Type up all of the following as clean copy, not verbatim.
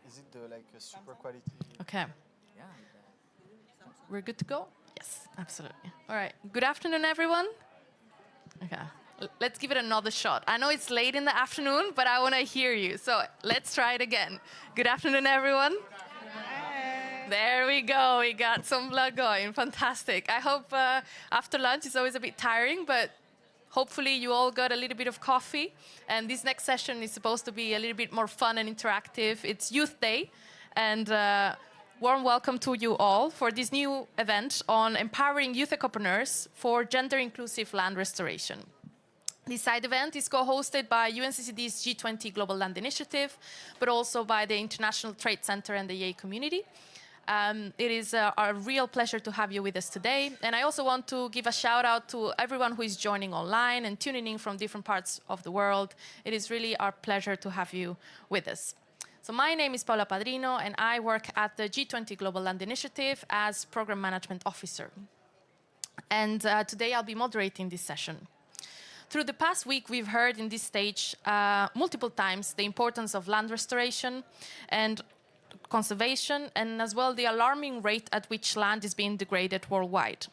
Is it the super quality? Okay. Yeah. We're good to go? Yes, absolutely. All right. Good afternoon, everyone. Okay. Let's give it another shot. I know it's late in the afternoon, but I want to hear you. So let's try it again. Good afternoon, everyone. Hey. There we go. We got some blood going. Fantastic. I hope after lunch it's always a bit tiring, but hopefully you all got a little bit of coffee. And this next session is supposed to be a little bit more fun and interactive. It's Youth Day. And warm welcome to you all for this new event on empowering youth ecopreneurs for gender-inclusive land restoration. This side event is co-hosted by UNCCD's G20 Global Land Initiative, but also by the International Trade Center and the EA community. It is a real pleasure to have you with us today. And I also want to give a shout out to everyone who is joining online and tuning in from different parts of the world. It is really our pleasure to have you with us. So my name is Paula Padrino, and I work at the G20 Global Land Initiative as Program Management Officer. And today I'll be moderating this session. Through the past week, we've heard in this stage multiple times the importance of land restoration and conservation, and as well the alarming rate at which land is being degraded worldwide.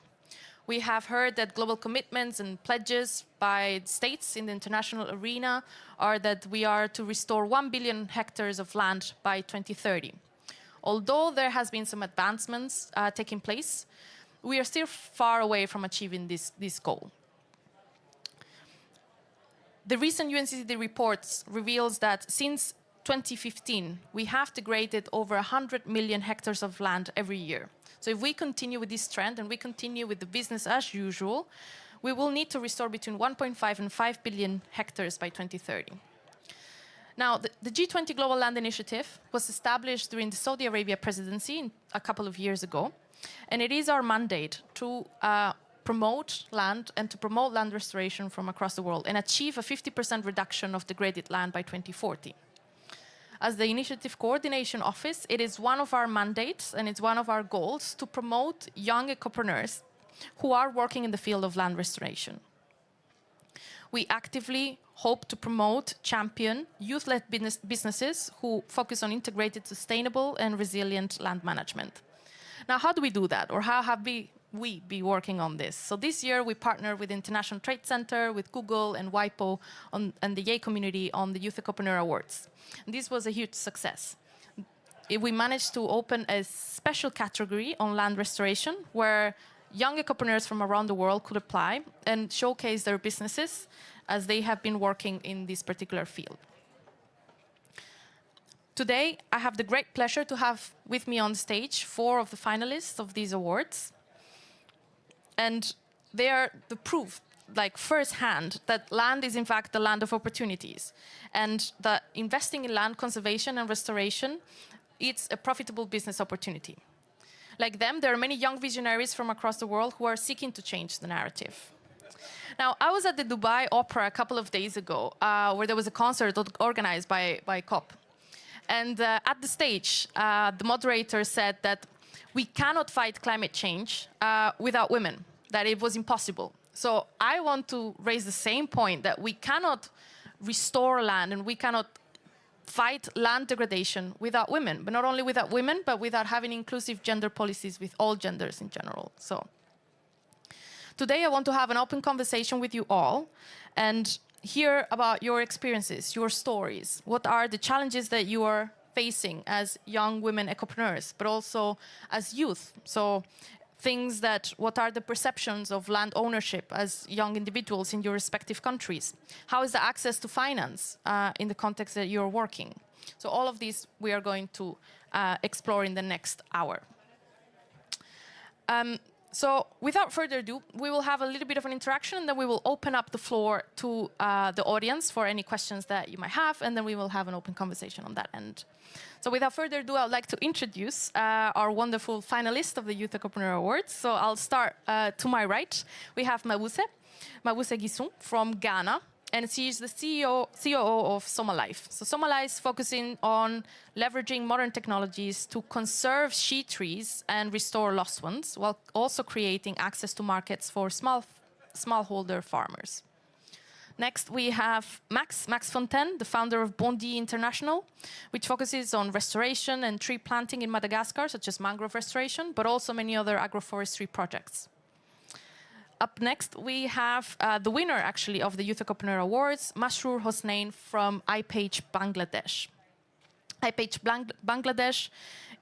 We have heard that global commitments and pledges by states in the international arena are that we are to restore 1 billion hectares of land by 2030. Although there has been some advancements taking place, we are still far away from achieving this goal. The recent UNCCD reports reveals that since 2015, we have degraded over 100 million hectares of land every year. So if we continue with this trend and we continue with the business as usual, we will need to restore between 1.5 and 5 billion hectares by 2030. Now, the G20 Global Land Initiative was established during the Saudi Arabia presidency a couple of years ago, and it is our mandate to promote land and to promote land restoration from across the world and achieve a 50% reduction of degraded land by 2040. As the Initiative Coordination Office, it is one of our mandates and it's one of our goals to promote young ecopreneurs who are working in the field of land restoration. We actively hope to promote, champion youth-led businesses who focus on integrated, sustainable and resilient land management. Now, how do we do that? Or how have we be working on this? So this year we partnered with the International Trade Center, with Google and WIPO and the EA community on the Youth Ecopreneur Awards. And this was a huge success. We managed to open a special category on land restoration where young ecopreneurs from around the world could apply and showcase their businesses as they have been working in this particular field. Today, I have the great pleasure to have with me on stage 4 of the finalists of these awards. And they are the proof, like firsthand, that land is in fact the land of opportunities. And that investing in land conservation and restoration, it's a profitable business opportunity. Like them, there are many young visionaries from across the world who are seeking to change the narrative. Now, I was at the Dubai Opera a couple of days ago, where there was a concert organized by COP. And at the stage, the moderator said that we cannot fight climate change without women, that it was impossible. So I want to raise the same point that we cannot restore land and we cannot fight land degradation without women, but not only without women, but without having inclusive gender policies with all genders in general. So today I want to have an open conversation with you all and hear about your experiences, your stories. What are the challenges that you are facing as young women ecopreneurs, but also as youth? So things that, what are the perceptions of land ownership as young individuals in your respective countries? How is the access to finance in the context that you're working? So all of these we are going to explore in the next hour. So without further ado, we will have a little bit of an interaction, and then we will open up the floor to the audience for any questions that you might have, and then we will have an open conversation on that end. So without further ado, I'd like to introduce our wonderful finalists of the Youth Ecopreneur Awards. So I'll start to my right. We have Mabuse Gisson from Ghana. And she is the COO of Somalife. So Somalife is focusing on leveraging modern technologies to conserve shea trees and restore lost ones, while also creating access to markets for smallholder farmers. Next, we have Max Fontaine, the founder of Bondi International, which focuses on restoration and tree planting in Madagascar, such as mangrove restoration, but also many other agroforestry projects. Up next, we have the winner, actually, of the Youth Ecopreneur Awards, Masroor Hossain from iPage Bangladesh. iPage Bangladesh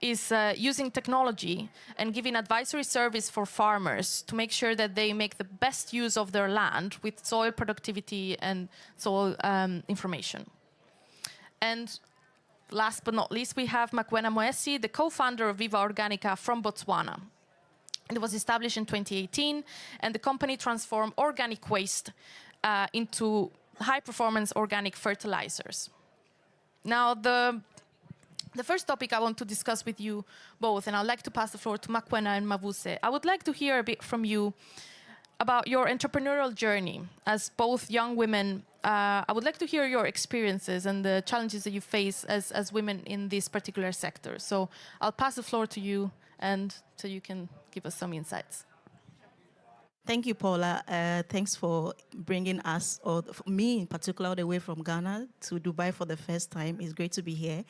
is using technology and giving advisory service for farmers to make sure that they make the best use of their land with soil productivity and soil information. And last but not least, we have Makwena Moesi, the co-founder of Viva Organica from Botswana. It was established in 2018, and the company transformed organic waste into high-performance organic fertilizers. Now, the first topic I want to discuss with you both, and I'd like to pass the floor to Makwena and Mavuse. I would like to hear a bit from you about your entrepreneurial journey as both young women. I would like to hear your experiences and the challenges that you face as women in this particular sector. So I'll pass the floor to you, and so you can give us some insights. Thank you, Paula. Thanks for bringing us, or me in particular, all the way from Ghana to Dubai for the first time. It's great to be here.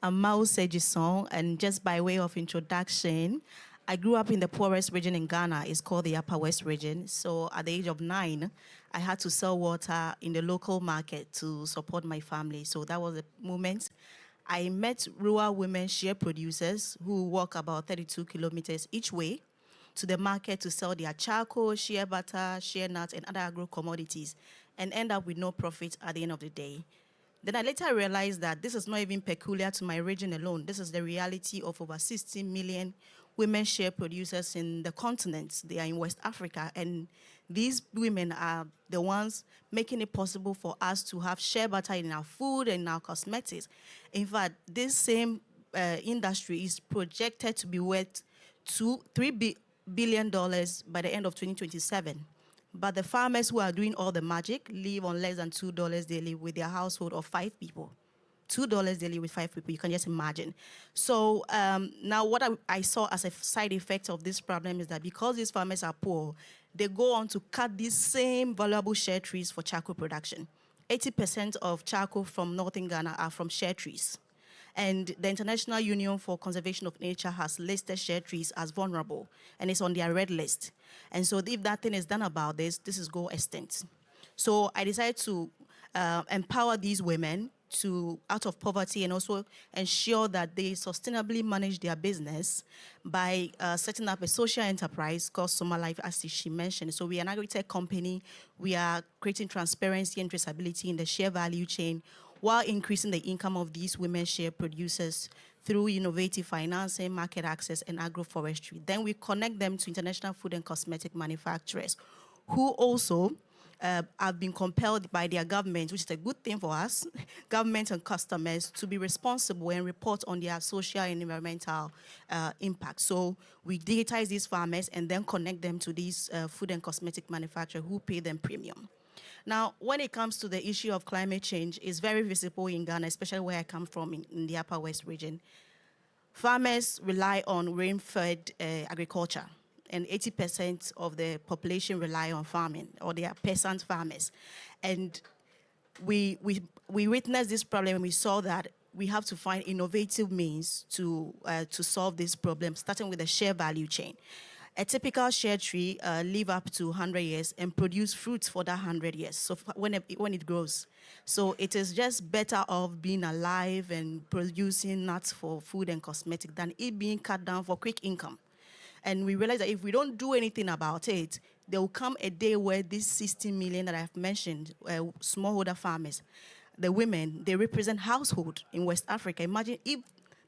I'm Mao Sejisong, and just by way of introduction, I grew up in the poorest region in Ghana. It's called the Upper West region. So at the age of 9, I had to sell water in the local market to support my family. So that was a moment. I met rural women shea producers who walk about 32 kilometers each way to the market to sell their charcoal, shea butter, shea nuts, and other agro-commodities, and end up with no profit at the end of the day. Then I later realized that this is not even peculiar to my region alone. This is the reality of over 60 million women shea producers in the continent. They are in West Africa, and these women are the ones making it possible for us to have shea butter in our food and in our cosmetics. In fact, this same industry is projected to be worth $3 billion by the end of 2027. But the farmers who are doing all the magic live on less than $2 daily with their household of 5 people. $2 daily with 5 people, you can just imagine. So now what I saw as a side effect of this problem is that because these farmers are poor, they go on to cut these same valuable shea trees for charcoal production. 80% of charcoal from northern Ghana are from shea trees. And the International Union for Conservation of Nature has listed shea trees as vulnerable, and it's on their red list. And so if nothing is done about this is go extinct. So I decided to empower these women out of poverty and also ensure that they sustainably manage their business by setting up a social enterprise called Summer Life, as she mentioned. So we are an agri-tech company. We are creating transparency and traceability in the shea value chain while increasing the income of these women shea producers through innovative financing, market access, and agroforestry. Then we connect them to international food and cosmetic manufacturers who also have been compelled by their government, which is a good thing for us, government and customers, to be responsible and report on their social and environmental impact. So we digitize these farmers and then connect them to these food and cosmetic manufacturers who pay them premium. Now, when it comes to the issue of climate change, it's very visible in Ghana, especially where I come from in the Upper West region. Farmers rely on rain-fed agriculture, and 80% of the population rely on farming, or they are peasant farmers. And we witnessed this problem, and we saw that we have to find innovative means to solve this problem, starting with the shea value chain. A typical shea tree live up to 100 years and produce fruits for that 100 years, so when it grows. So it is just better off being alive and producing nuts for food and cosmetic than it being cut down for quick income. And we realize that if we don't do anything about it, there will come a day where these 60 million that I've mentioned, smallholder farmers, the women, they represent household in West Africa. Imagine if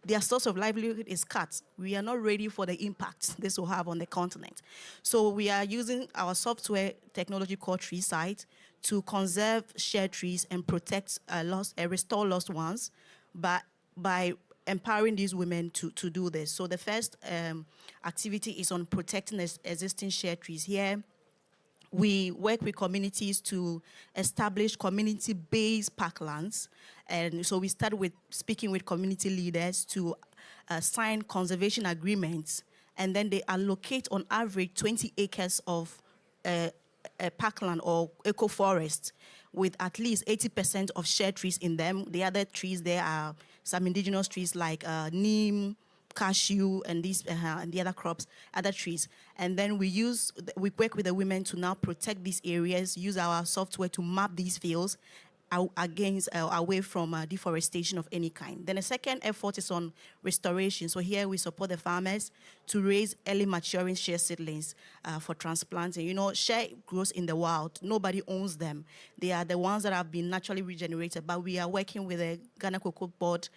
their source of livelihood is cut. We are not ready for the impact this will have on the continent. So we are using our software technology called TreeSight to conserve shea trees and protect restore lost ones by empowering these women to do this. So the first activity is on protecting existing shea trees. Here, we work with communities to establish community-based parklands. And so we start with speaking with community leaders to sign conservation agreements. And then they allocate, on average, 20 acres of parkland or eco-forest, with at least 80% of share trees in them. The other trees there are some indigenous trees like neem, cashew, and these and the other crops, other trees. And then we work with the women to now protect these areas, use our software to map these fields away from deforestation of any kind. Then the second effort is on restoration. So here we support the farmers to raise early maturing share seedlings for transplanting. You know, share grows in the wild. Nobody owns them. They are the ones that have been naturally regenerated, but we are working with the Ghana Cocoa Board.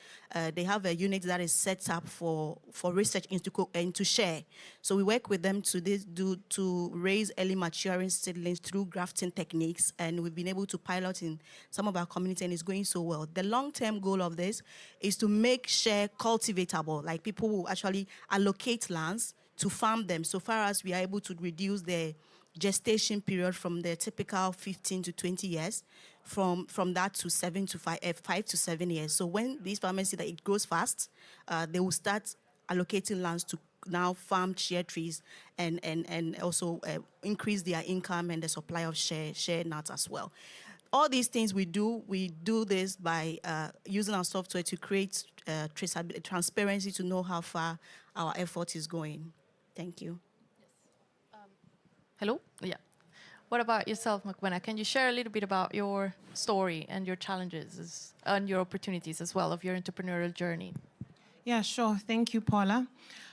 They have a unit that is set up for research into share. So we work with them to raise early maturing seedlings through grafting techniques, and we've been able to pilot in some of our community, and it's going so well. The long-term goal of this is to make share cultivatable, like people will actually allocate lands to farm them, so far as we are able to reduce the gestation period from the typical 15 to 20 years, from that to 5 to 7 years. So when these farmers see that it grows fast, they will start allocating lands to now farm share trees and also increase their income and the supply of share nuts as well. All these things we do this by using our software to create traceability, transparency, to know how far our effort is going. Thank you. Hello? Yeah. What about yourself, Makwena? Can you share a little bit about your story and your challenges and your opportunities as well of your entrepreneurial journey? Yeah, sure. Thank you, Paula.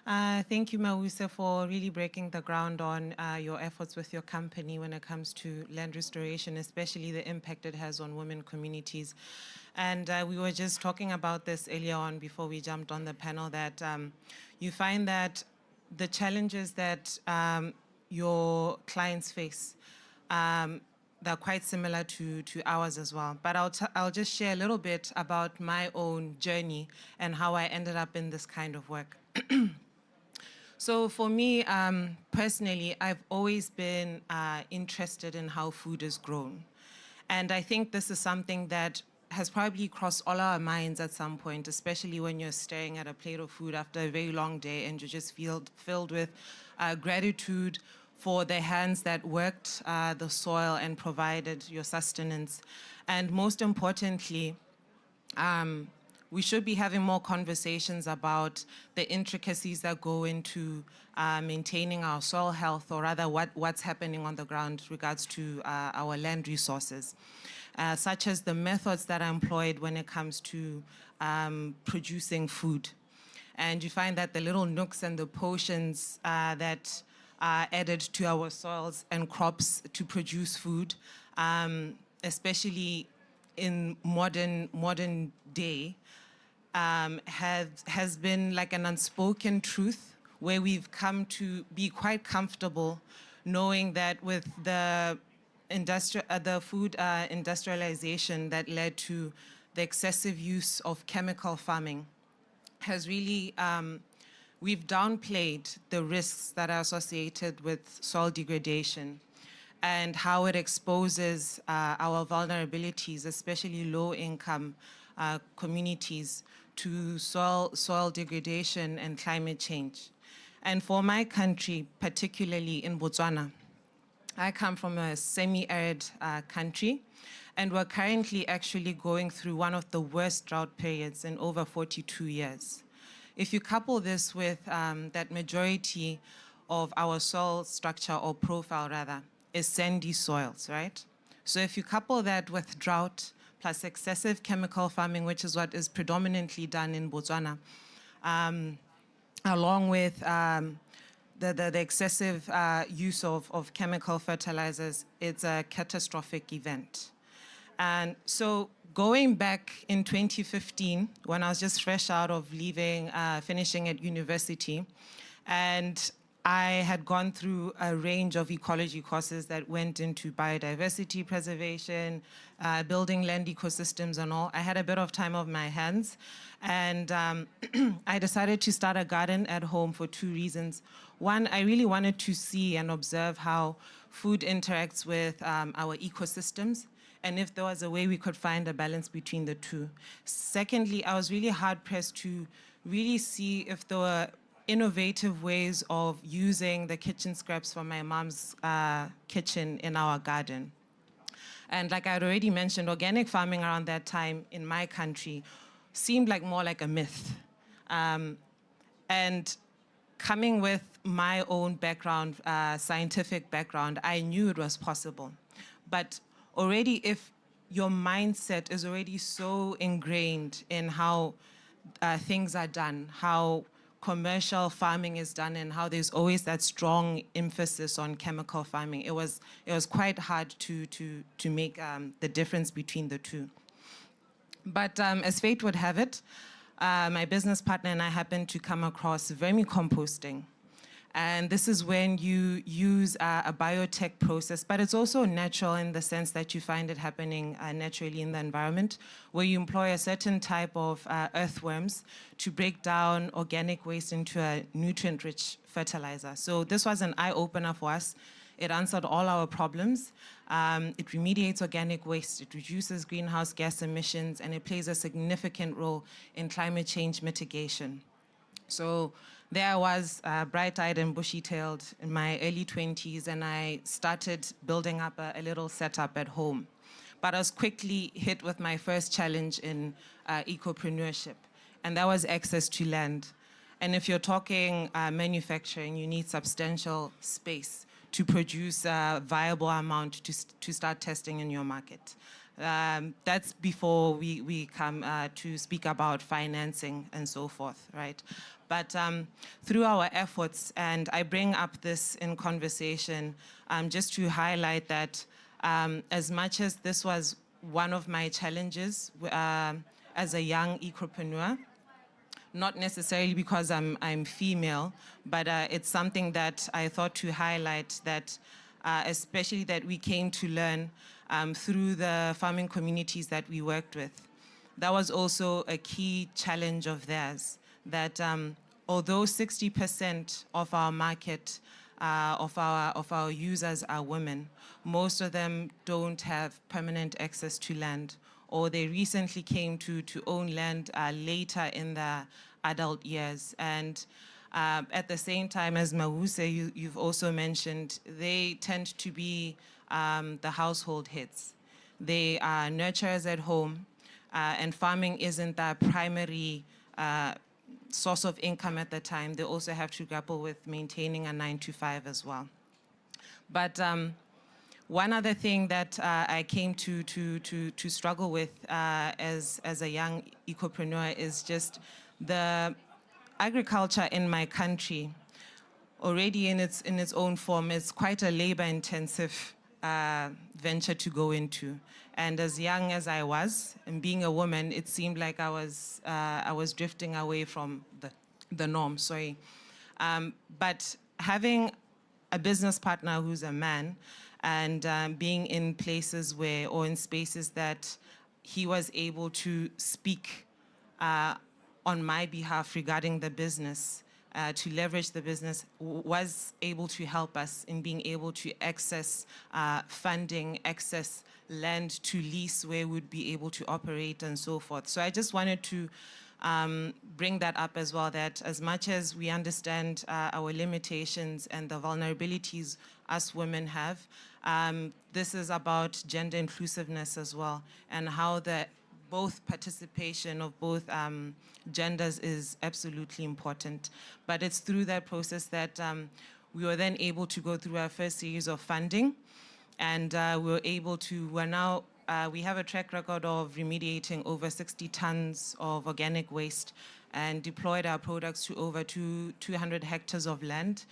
Thank you, Mawuse, for really breaking the ground on your efforts with your company when it comes to land restoration, especially the impact it has on women communities. And we were just talking about this earlier on before we jumped on the panel, that you find that the challenges that your clients face, they're quite similar to ours as well. But I'll just share a little bit about my own journey and how I ended up in this kind of work. So for me, personally, I've always been interested in how food is grown. And I think this is something that has probably crossed all our minds at some point, especially when you're staring at a plate of food after a very long day and you're just filled with gratitude for the hands that worked the soil and provided your sustenance. And most importantly, we should be having more conversations about the intricacies that go into maintaining our soil health, or rather what's happening on the ground with regards to our land resources, such as the methods that are employed when it comes to producing food. And you find that the little nooks and the potions that are added to our soils and crops to produce food, especially in modern day, has been like an unspoken truth, where we've come to be quite comfortable knowing that with the food industrialization that led to the excessive use of chemical farming has really, we've downplayed the risks that are associated with soil degradation and how it exposes our vulnerabilities, especially low-income communities, to soil degradation and climate change. And for my country, particularly in Botswana, I come from a semi-arid country, and we're currently actually going through one of the worst drought periods in over 42 years. If you couple this with that majority of our soil structure, or profile rather, is sandy soils, right? So if you couple that with drought plus excessive chemical farming, which is what is predominantly done in Botswana, along with the excessive use of chemical fertilizers, it's a catastrophic event. And so going back in 2015, when I was just fresh out of finishing at university, and I had gone through a range of ecology courses that went into biodiversity preservation, building land ecosystems and all. I had a bit of time on my hands, and I decided to start a garden at home for two reasons. One, I really wanted to see and observe how food interacts with our ecosystems, and if there was a way we could find a balance between the two. Secondly, I was really hard-pressed to really see if there were innovative ways of using the kitchen scraps from my mom's kitchen in our garden. And like I had already mentioned, organic farming around that time in my country seemed like more like a myth. And coming with my own background, scientific background, I knew it was possible. But already if your mindset is already so ingrained in how things are done, how commercial farming is done, and how there's always that strong emphasis on chemical farming, it was quite hard to make the difference between the two. But as fate would have it, my business partner and I happened to come across vermicomposting. And this is when you use a biotech process, but it's also natural in the sense that you find it happening naturally in the environment, where you employ a certain type of earthworms to break down organic waste into a nutrient-rich fertilizer. So this was an eye-opener for us. It answered all our problems. It remediates organic waste, it reduces greenhouse gas emissions, and it plays a significant role in climate change mitigation. So there I was, bright-eyed and bushy-tailed in my early 20s, and I started building up a little setup at home. But I was quickly hit with my first challenge in ecopreneurship, and that was access to land. And if you're talking manufacturing, you need substantial space to produce a viable amount to start testing in your market. That's before we come to speak about financing and so forth, right? But through our efforts, and I bring up this in conversation just to highlight that as much as this was one of my challenges as a young ecopreneur, not necessarily because I'm female, but it's something that I thought to highlight that especially that we came to learn through the farming communities that we worked with. That was also a key challenge of theirs, that although 60% of our market, of our users are women, most of them don't have permanent access to land, or they recently came to own land later in their adult years. And at the same time, as Mawuse, you've also mentioned, they tend to be the household heads. They are nurturers at home, and farming isn't their primary source of income at the time. They also have to grapple with maintaining a 9-to-5 as well. But one other thing that I came to struggle with as a young ecopreneur is just the agriculture in my country. Already in its own form, it's quite a labor-intensive venture to go into. And as young as I was, and being a woman, it seemed like I was drifting away from the norm. Sorry, but having a business partner who's a man, and being in places where, or in spaces that he was able to speak on my behalf regarding the business, to leverage the business, was able to help us in being able to access funding, access land to lease where we'd be able to operate and so forth. So I just wanted to bring that up as well, that as much as we understand our limitations and the vulnerabilities us women have, this is about gender inclusiveness as well, and how the both participation of both genders is absolutely important. But it's through that process that we were then able to go through our first series of funding, and we have a track record of remediating over 60 tons of organic waste and deployed our products to over 200 hectares of land,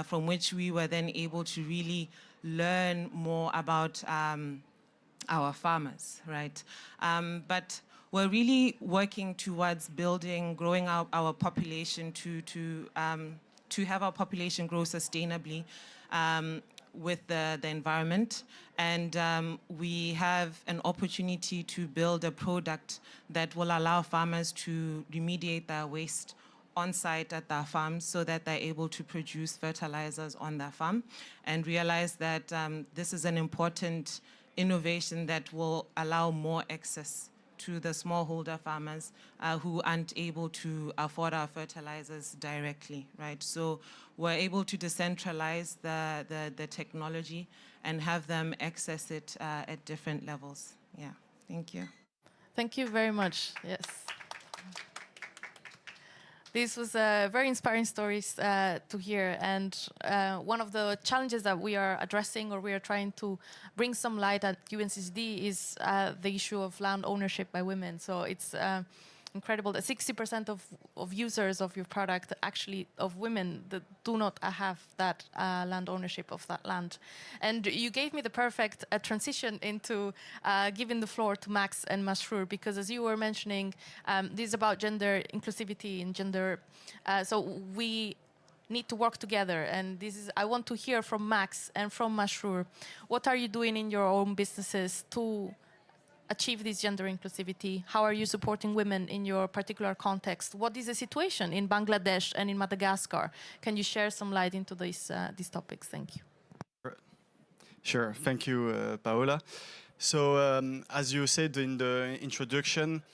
from which we were then able to really learn more about our farmers, right? But we're really working towards growing our population to have our population grow sustainably with the environment. And we have an opportunity to build a product that will allow farmers to remediate their waste on site at their farms so that they're able to produce fertilizers on their farm, and realize that this is an important innovation that will allow more access to the smallholder farmers who aren't able to afford our fertilizers directly, right? So we're able to decentralize the technology and have them access it at different levels. Yeah, thank you. Thank you very much. Yes. This was very inspiring stories to hear, and one of the challenges that we are addressing, or we are trying to bring some light at UNCCD, is the issue of land ownership by women. So it's incredible that 60% of users of your product, actually of women, that do not have that land ownership of that land. And you gave me the perfect transition into giving the floor to Max and Masroor, because as you were mentioning, this is about gender inclusivity and gender, so we need to work together. And this is, I want to hear from Max and from Masroor, what are you doing in your own businesses to achieve this gender inclusivity? How are you supporting women in your particular context? What is the situation in Bangladesh and in Madagascar? Can you share some light into these topics? Thank you. Sure, thank you, Paola. So as you said in the introduction,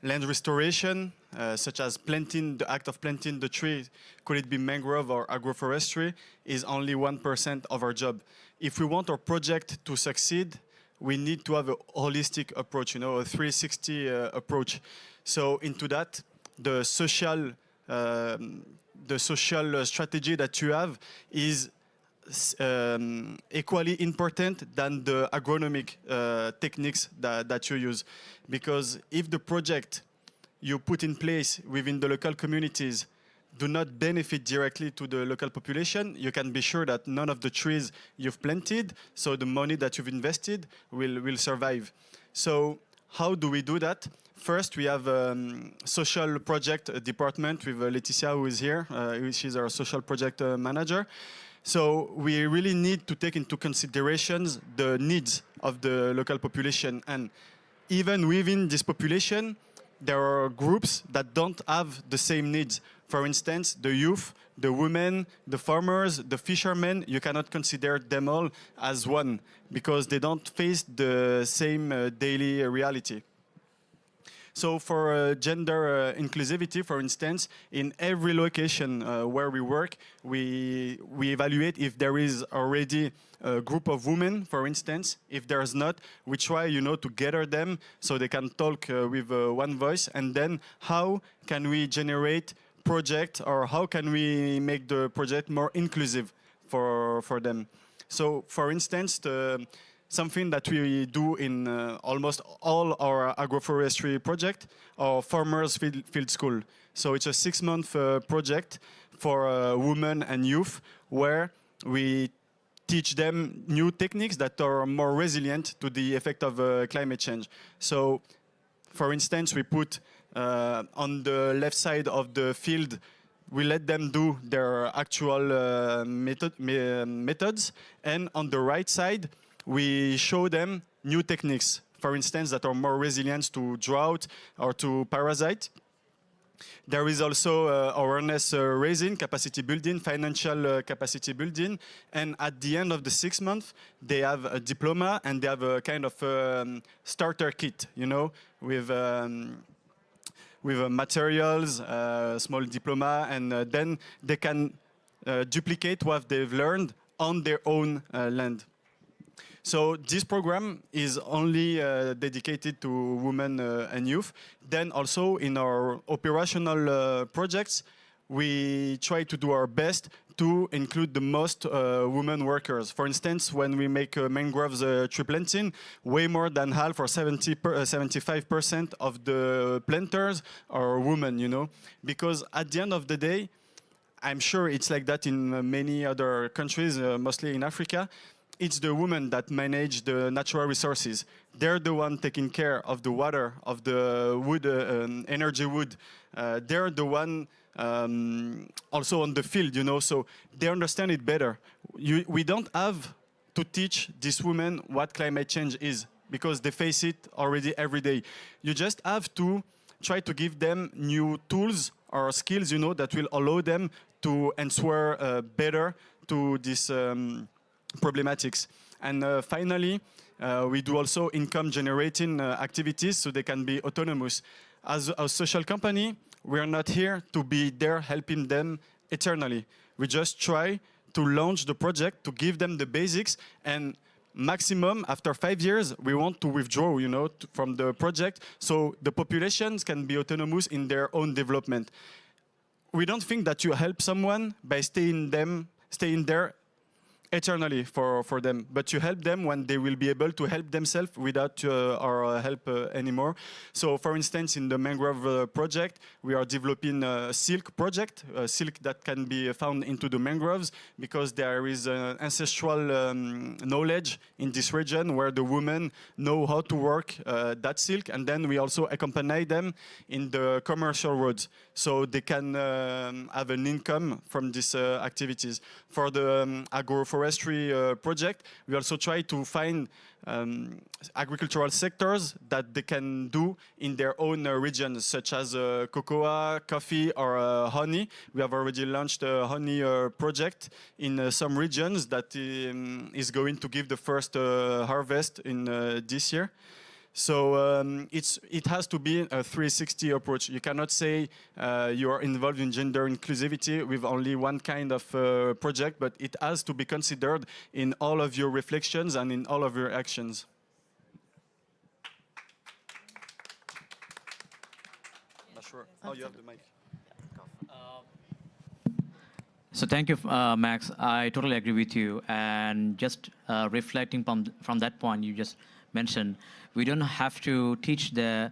land restoration, such as planting, the act of planting the tree, could it be mangrove or agroforestry, is only 1% of our job. If we want our project to succeed, we need to have a holistic approach, you know, a 360 approach. So into that, the social strategy that you have is equally important than the agronomic techniques that you use. Because if the project you put in place within the local communities do not benefit directly to the local population, you can be sure that none of the trees you've planted, so the money that you've invested, will survive. So how do we do that? First, we have a social project department with Laetitia, who is here. She's our social project manager. So we really need to take into considerations the needs of the local population. And even within this population, there are groups that don't have the same needs. For instance, the youth, the women, the farmers, the fishermen, you cannot consider them all as one because they don't face the same daily reality. So for gender inclusivity, for instance, in every location where we work, we evaluate if there is already a group of women, for instance. If there's not, we try, you know, to gather them so they can talk with one voice. And then how can we generate project, or how can we make the project more inclusive for them? So for instance, something that we do in almost all our agroforestry project, our farmers field school. So it's a 6-month project for women and youth, where we teach them new techniques that are more resilient to the effect of climate change. So for instance, we put on the left side of the field, we let them do their actual methods, and on the right side, we show them new techniques, for instance, that are more resilient to drought or to parasite. There is also awareness raising, capacity building, financial capacity building, and at the end of the 6 months, they have a diploma and they have a kind of starter kit, you know, with materials, small diploma, and then they can duplicate what they've learned on their own land. So this program is only dedicated to women and youth. Then also in our operational projects, we try to do our best to include the most women workers. For instance, when we make mangroves tree planting, way more than half, or 75% of the planters are women, you know, because at the end of the day, I'm sure it's like that in many other countries, mostly in Africa. It's the women that manage the natural resources. They're the one taking care of the water, of the wood, energy wood. They're the one also on the field, you know, so they understand it better. We don't have to teach these women what climate change is, because they face it already every day. You just have to try to give them new tools or skills, you know, that will allow them to answer better to these problematics. And finally, We do also income generating activities so they can be autonomous. As a social company, we are not here to be there helping them eternally. We just try to launch the project, to give them the basics, and maximum after 5 years, we want to withdraw, from the project so the populations can be autonomous in their own development. We don't think that you help someone by staying there eternally for them, but you help them when they will be able to help themselves without our help anymore. So for instance, in the mangrove project, we are developing a silk project, silk that can be found into the mangroves, because there is ancestral knowledge in this region where the women know how to work that silk, and then we also accompany them in the commercial roads so they can have an income from these activities. For the agroforestry project, we also try to find agricultural sectors that they can do in their own regions, such as cocoa, coffee, or honey. We have already launched a honey project in some regions that is going to give the first harvest in this year. So it has to be a 360 approach. You cannot say you are involved in gender inclusivity with only one kind of project, but it has to be considered in all of your reflections and in all of your actions. Not sure. Oh, you have the mic. So thank you, Max. I totally agree with you. And just reflecting from that point you just mentioned, we don't have to teach the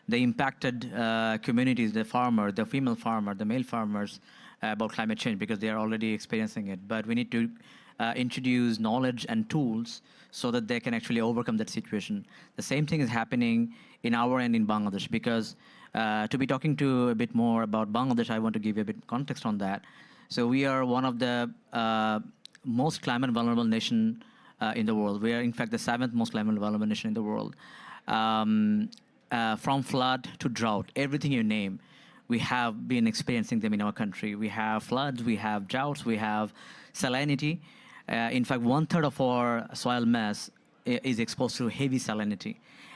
impacted communities, the farmer, the female farmer, the male farmers about climate change, because they are already experiencing it. But we need to introduce knowledge and tools so that they can actually overcome that situation. The same thing is happening in our end in Bangladesh, because to be talking to a bit more about Bangladesh, I want to give you a bit context on that. So we are one of the most climate vulnerable nation in the world. We are, in fact, the 7th most climate vulnerable nation in the world. From flood to drought, everything you name, we have been experiencing them in our country. We have floods, we have droughts, we have salinity. In fact, 1/3 of our soil mass is exposed to heavy salinity.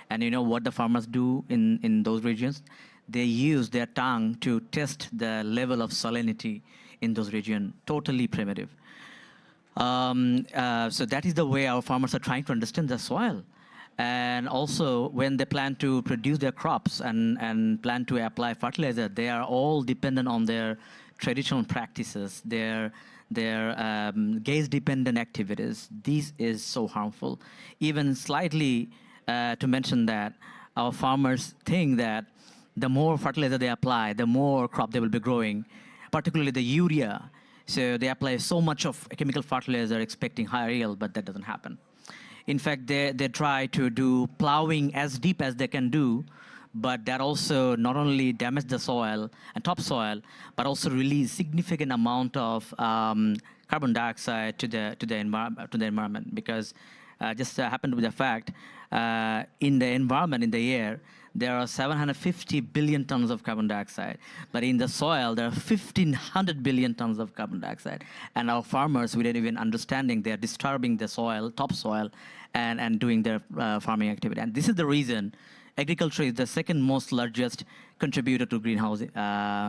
And you know what the farmers do in those regions? They use their tongue to test the level of salinity in those regions, totally primitive. So that is the way our farmers are trying to understand the soil. And also, when they plan to produce their crops and plan to apply fertilizer, they are all dependent on their traditional practices, their gaze-dependent activities. This is so harmful. Even slightly to mention that, our farmers think that the more fertilizer they apply, the more crop they will be growing, particularly the urea. So they apply so much of chemical fertilizer expecting higher yield, but that doesn't happen. In fact, they try to do plowing as deep as they can do, but that also not only damage the soil and topsoil, but also release significant amount of carbon dioxide to the environment. Because just happened with the fact, in the environment, in the air, there are 750 billion tons of carbon dioxide. But in the soil, there are 1,500 billion tons of carbon dioxide. And our farmers, without even understanding, they're disturbing the soil, topsoil, and doing their farming activity. And this is the reason agriculture is the second most largest contributor to greenhouse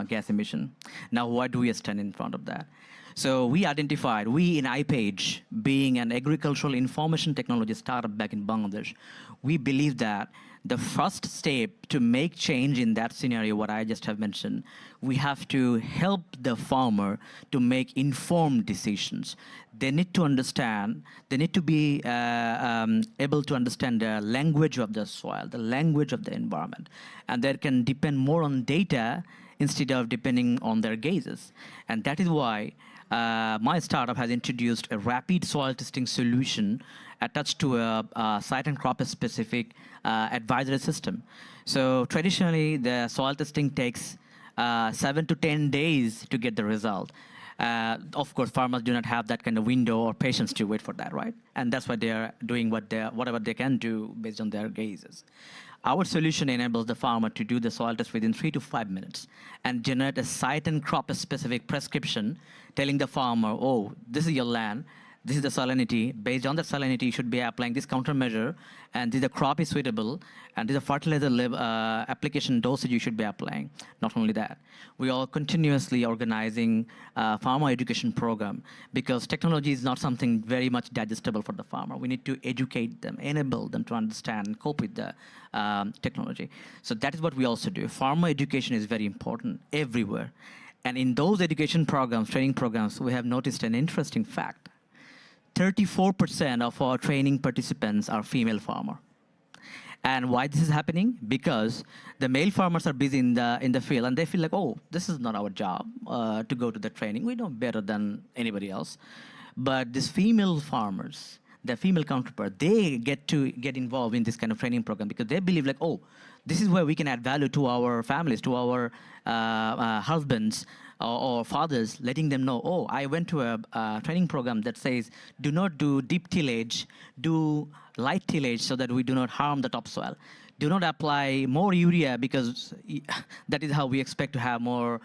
gas emission. Now, why do we stand in front of that? So we identified, we in iPage, being an agricultural information technology startup back in Bangladesh, we believe that the first step to make change in that scenario, what I just have mentioned, we have to help the farmer to make informed decisions. They need to understand, they need to be able to understand the language of the soil, the language of the environment, and they can depend more on data instead of depending on their gazes. And that is why my startup has introduced a rapid soil testing solution attached to a site and crop specific advisory system. So traditionally, the soil testing takes 7 to 10 days to get the result. Of course, farmers do not have that kind of window or patience to wait for that, right? And that's why they are doing whatever they can do based on their gazes. Our solution enables the farmer to do the soil test within 3 to 5 minutes and generate a site and crop specific prescription telling the farmer, oh, this is your land. this is the salinity. Based on the salinity, you should be applying this countermeasure, and this the crop is suitable, and this is a fertilizer application dosage you should be applying. Not only that, we are continuously organizing a farmer education program, because technology is not something very much digestible for the farmer. We need to educate them, enable them to understand and cope with the technology. So that is what we also do. Farmer education is very important everywhere. And in those education programs, training programs, we have noticed an interesting fact. 34% of our training participants are female farmer. And why this is happening? Because the male farmers are busy in the field, and they feel like, oh, this is not our job to go to the training. We know better than anybody else. But these female farmers, their female counterpart, they get involved in this kind of training program because they believe like, oh, this is where we can add value to our families, to our husbands or fathers, letting them know, oh, I went to a training program that says, do not do deep tillage, do light tillage so that we do not harm the topsoil. Do not apply more urea because that is how we expect to have more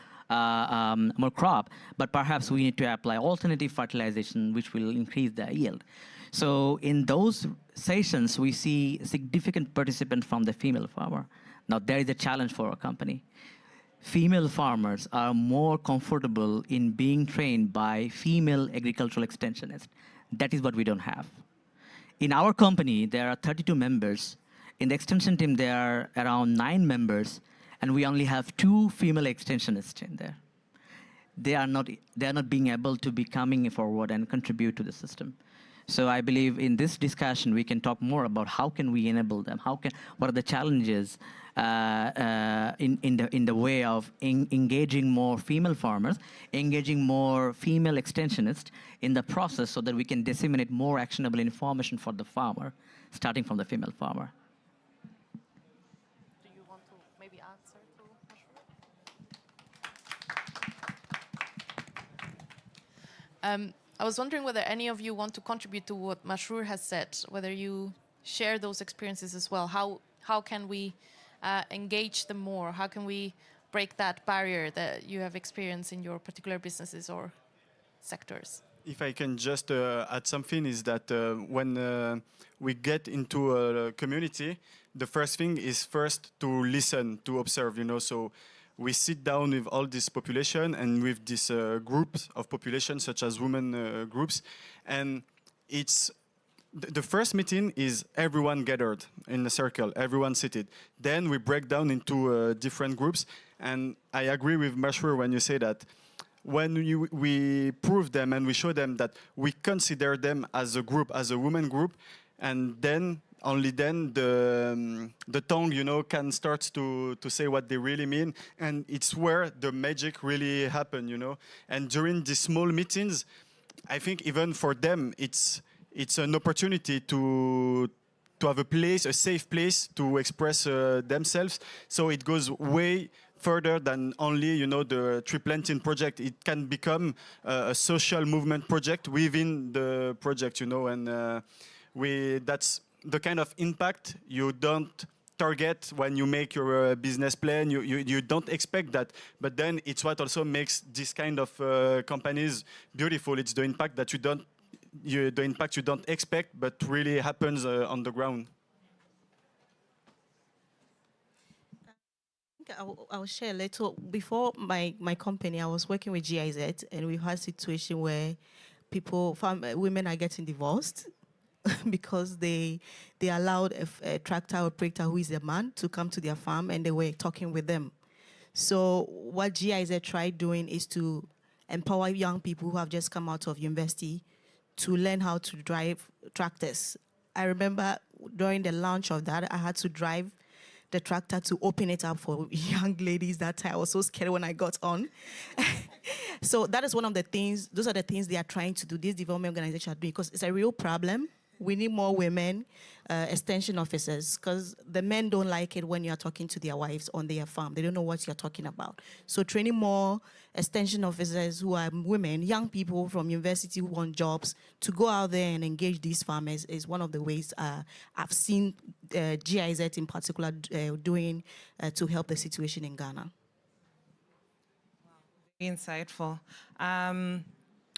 crop, but perhaps we need to apply alternative fertilization, which will increase the yield. So in those sessions, we see significant participant from the female farmer. Now, there is a challenge for our company. Female farmers are more comfortable in being trained by female agricultural extensionists. That is what we don't have. In our company, there are 32 members. In the extension team, there are around 9 members, and we only have 2 female extensionists in there. They are not being able to be coming forward and contribute to the system. So I believe in this discussion, we can talk more about how can we enable them, what are the challenges in the way of engaging more female farmers, engaging more female extensionists in the process so that we can disseminate more actionable information for the farmer, starting from the female farmer. Do you want to maybe answer to I was wondering whether any of you want to contribute to what Masroor has said, whether you share those experiences as well. How can we engage them more? How can we break that barrier that you have experienced in your particular businesses or sectors? If I can just add something, is that when we get into a community, the first thing is first to listen, to observe, so we sit down with all this population and with these groups of population, such as women groups, and it's the first meeting is everyone gathered in a circle, everyone seated. Then we break down into different groups, and I agree with Masroor when you say that when we prove them and we show them that we consider them as a group, as a women group, and then only then the tongue, can start to say what they really mean, and it's where the magic really happen, And during these small meetings, I think even for them, it's an opportunity to have a place, a safe place to express themselves. So it goes way further than only, the tree planting project. It can become a social movement project within the project, and that's the kind of impact you don't target when you make your business plan. You don't expect that, but then it's what also makes this kind of companies beautiful. It's the impact that the impact you don't expect, but really happens on the ground. I'll share a little. Before my company, I was working with GIZ, and we had a situation where women are getting divorced because they allowed a tractor operator who is a man to come to their farm, and they were talking with them. So what GIZ tried doing is to empower young people who have just come out of university to learn how to drive tractors. I remember during the launch of that, I had to drive the tractor to open it up for young ladies that time. I was so scared when I got on. So that is one of the things, those are the things they are trying to do, this development organization are doing, because it's a real problem. We need more women extension officers, because the men don't like it when you're talking to their wives on their farm. They don't know what you're talking about. So training more extension officers who are women, young people from university who want jobs, to go out there and engage these farmers is one of the ways I've seen GIZ in particular doing to help the situation in Ghana. Very insightful.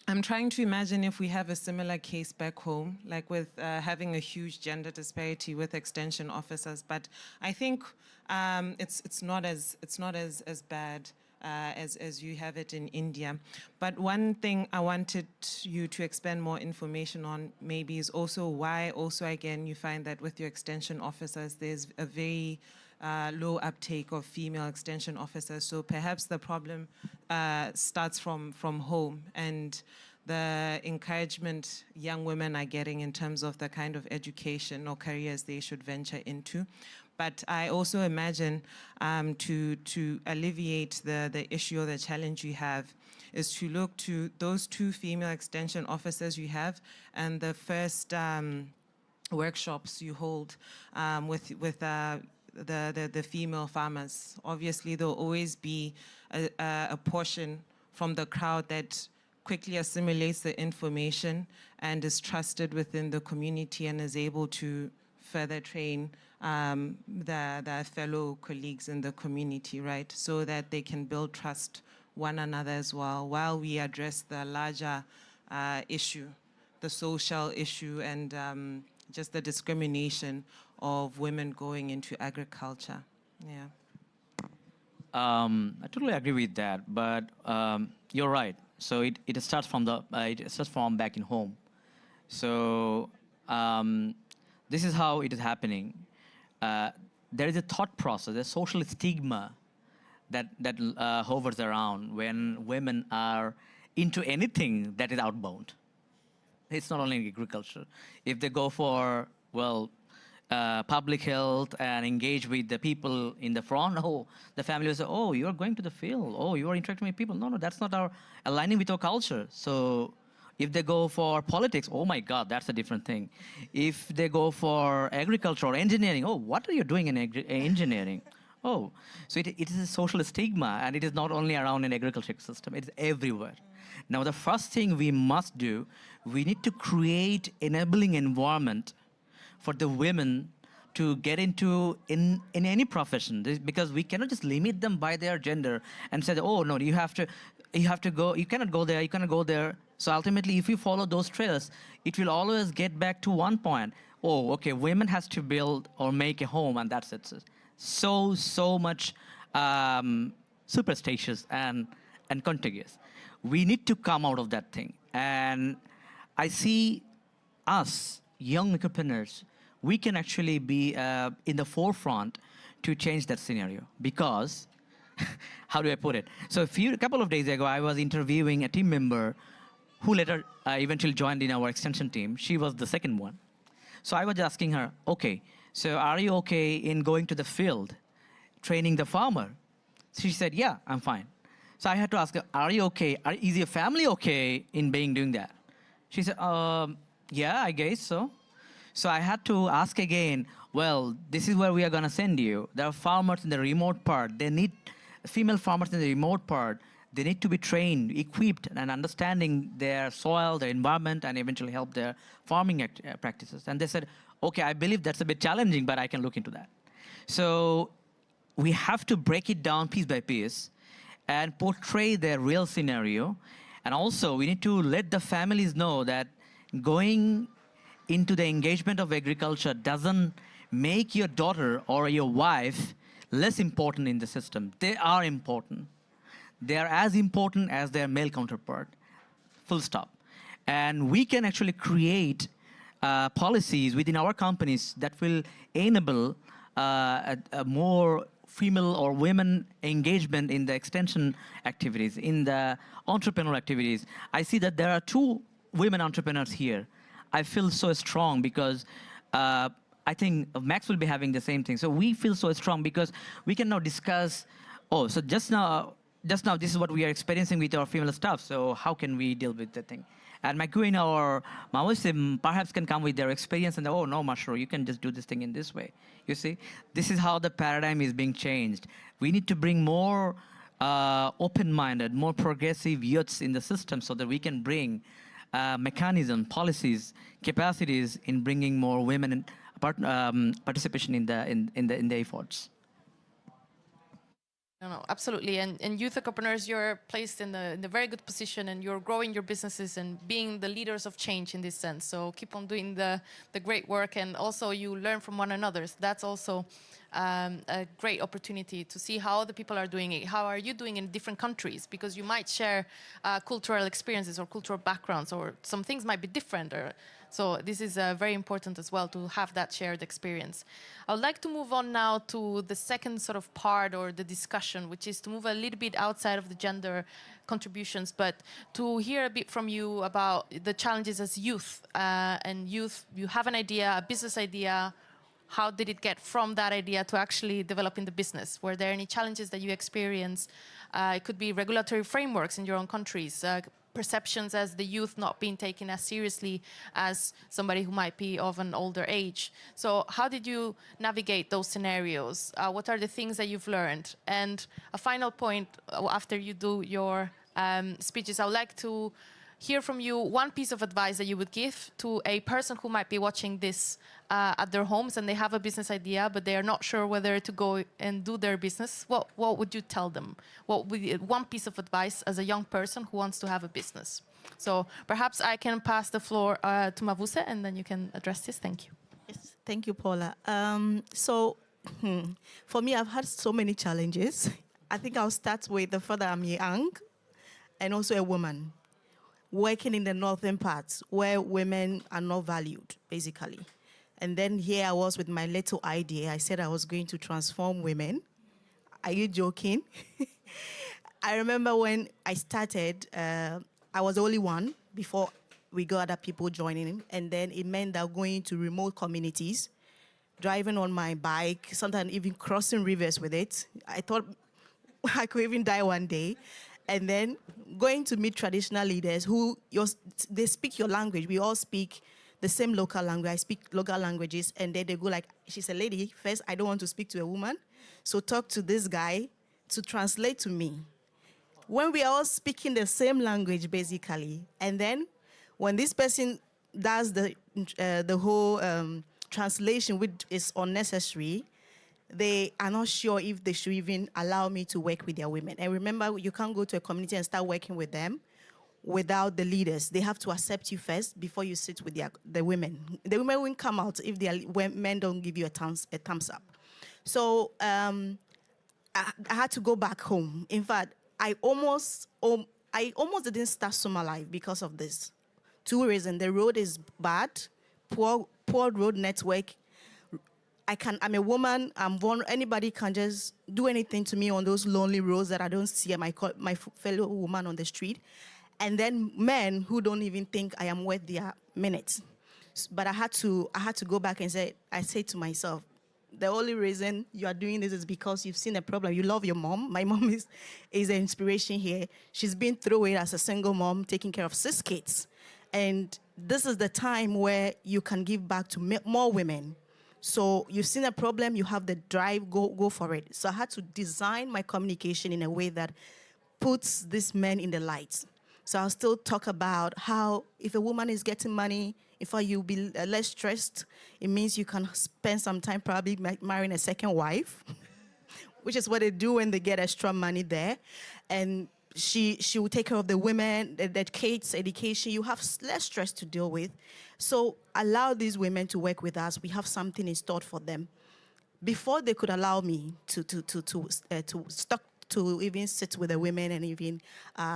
I'm trying to imagine if we have a similar case back home, like with having a huge gender disparity with extension officers. But I think it's not as bad as you have it in India. But one thing I wanted you to expand more information on maybe is also why again you find that with your extension officers there's a very low uptake of female extension officers. So perhaps the problem starts from home and the encouragement young women are getting in terms of the kind of education or careers they should venture into. But I also imagine to alleviate the issue or the challenge you have is to look to those 2 female extension officers you have and the first workshops you hold with the female farmers. Obviously, there'll always be a portion from the crowd that quickly assimilates the information and is trusted within the community and is able to further train the fellow colleagues in the community, right? So that they can build trust one another as well while we address the larger issue, the social issue and just the discrimination of women going into agriculture. Yeah. I totally agree with that, but you're right. So it starts from back in home. So this is how it is happening. There is a thought process, a social stigma that hovers around when women are into anything that is outbound. It's not only agriculture. If they go for, well, public health and engage with the people in the front, oh, the family will say, oh, you're going to the field. Oh, you are interacting with people. No, that's not aligning with our culture. So if they go for politics, oh my God, that's a different thing. If they go for agriculture or engineering, oh, what are you doing in engineering? Oh, so it is a social stigma, and it is not only around an agricultural system, it's everywhere. Now, the first thing we must do, we need to create enabling environment for the women to get into in any profession, because we cannot just limit them by their gender and say, oh no, you have to go, you cannot go there, you cannot go there. So ultimately, if you follow those trails, it will always get back to one point. Oh, okay, women has to build or make a home, and that's it. So much superstitious and contiguous. We need to come out of that thing. And I see us, young Ecopreneurs, we can actually be in the forefront to change that scenario. Because, how do I put it? So a couple of days ago, I was interviewing a team member who later eventually joined in our extension team. She was the second one. So I was asking her, okay, so are you okay in going to the field, training the farmer? She said, yeah, I'm fine. So I had to ask her, are you okay? Is your family okay in doing that? She said, yeah, I guess so. So I had to ask again, well, this is where we are going to send you. There are farmers in the remote part. They need female farmers in the remote part. They need to be trained, equipped, and understanding their soil, their environment, and eventually help their farming practices. And they said, okay, I believe that's a bit challenging, but I can look into that. So we have to break it down piece by piece and portray their real scenario. And also, we need to let the families know that going into the engagement of agriculture doesn't make your daughter or your wife less important in the system. They are important. They are as important as their male counterpart, full stop. And we can actually create policies within our companies that will enable a more female or women engagement in the extension activities, in the entrepreneurial activities. I see that there are 2 women entrepreneurs here. I feel so strong because I think Max will be having the same thing. So we feel so strong because we can now discuss, oh, so just now this is what we are experiencing with our female staff, so how can we deal with the thing? And Maguin or Maosim perhaps can come with their experience and, oh, no, Mashro, you can just do this thing in this way. You see, this is how the paradigm is being changed. We need to bring more open-minded, more progressive youths in the system so that we can bring mechanism, policies, capacities in bringing more women and participation in the efforts. No, absolutely. And youth entrepreneurs, you're placed in the very good position, and you're growing your businesses and being the leaders of change in this sense. So keep on doing the great work, and also you learn from one another. So that's also a great opportunity to see how other people are doing it. How are you doing in different countries? Because you might share cultural experiences or cultural backgrounds, or some things might be different. So this is very important as well, to have that shared experience. I would like to move on now to the second sort of part or the discussion, which is to move a little bit outside of the gender contributions, but to hear a bit from you about the challenges as youth. And youth, you have an idea, a business idea. How did it get from that idea to actually developing the business? Were there any challenges that you experienced? It could be regulatory frameworks in your own countries, perceptions as the youth not being taken as seriously as somebody who might be of an older age. So how did you navigate those scenarios? What are the things that you've learned? And a final point, after you do your speeches, I would like to hear from you one piece of advice that you would give to a person who might be watching this at their homes and they have a business idea, but they are not sure whether to go and do their business. What would you tell them? What would be one piece of advice as a young person who wants to have a business? So perhaps I can pass the floor to Mavuse, and then you can address this. Thank you. Yes, thank you, Paula. For me, I've had so many challenges. I think I'll start with the fact that I'm young and also a woman working in the northern parts where women are not valued, basically. And then here I was with my little idea. I said I was going to transform women. Are you joking? I remember when I started, I was the only one before we got other people joining. And then it meant that going to remote communities, driving on my bike, sometimes even crossing rivers with it. I thought I could even die one day. And then going to meet traditional leaders who they speak your language. We all speak the same local language. I speak local languages, and then they go like, she's a lady. First, I don't want to speak to a woman, so talk to this guy to translate to me. When we are all speaking the same language, basically, and then when this person does the whole translation, which is unnecessary, they are not sure if they should even allow me to work with their women. And remember, you can't go to a community and start working with them without the leaders. They have to accept you first before you sit with the women. The women won't come out if men don't give you a thumbs up. So I had to go back home. In fact, I almost didn't start Summer Life because of this. Two reasons. The road is bad, poor road network. I'm a woman. Anybody can just do anything to me on those lonely roads that I don't see my fellow woman on the street. And then men who don't even think I am worth their minutes. But I had to go back and I said to myself, the only reason you are doing this is because you've seen a problem. You love your mom. My mom is an inspiration here. She's been through it as a single mom, taking care of 6 kids. And this is the time where you can give back to more women. So you've seen a problem, you have the drive, go for it. So I had to design my communication in a way that puts these men in the light. So I'll still talk about how if a woman is getting money, if you'll be less stressed, it means you can spend some time probably marrying a second wife, which is what they do when they get extra money there. And she will take care of the women, the kids, education. You have less stress to deal with. So allow these women to work with us. We have something in store for them. Before they could allow me to even sit with the women and even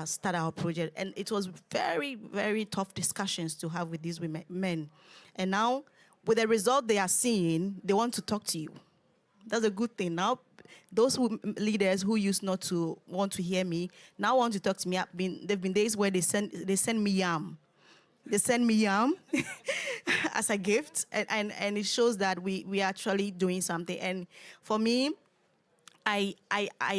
start our project. And it was very, very tough discussions to have with these men. And now, with the result they are seeing, they want to talk to you. That's a good thing. Now, those leaders who used not to want to hear me now want to talk to me. There have been days where they send me yam. They send me yam as a gift, and it shows that we are actually doing something. And for me, I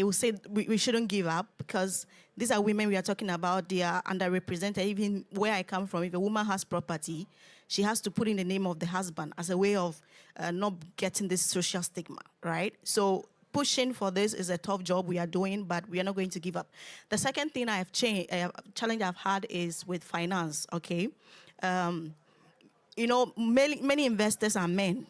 will say we shouldn't give up, because these are women we are talking about. They are underrepresented. Even where I come from, if a woman has property, she has to put in the name of the husband as a way of not getting this social stigma, right? So pushing for this is a tough job we are doing, but we are not going to give up. The second thing challenge I've had is with finance, okay? Many investors are men.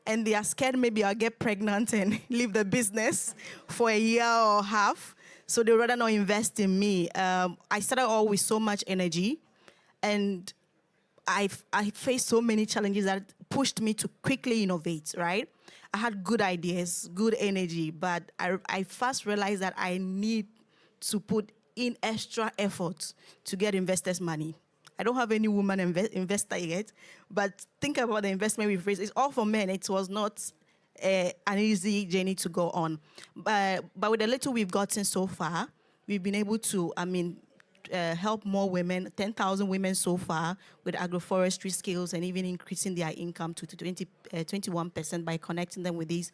and they are scared maybe I'll get pregnant and leave the business for a year or half. So they rather not invest in me. I started all with so much energy, and I faced so many challenges that pushed me to quickly innovate, right? I had good ideas, good energy, but I first realized that I need to put in extra effort to get investors' money. I don't have any woman investor yet, but think about the investment we've raised. It's all for men. It was not an easy journey to go on. But with the little we've gotten so far, we've been able to, help more women, 10,000 women so far with agroforestry skills, and even increasing their income to 21% by connecting them with these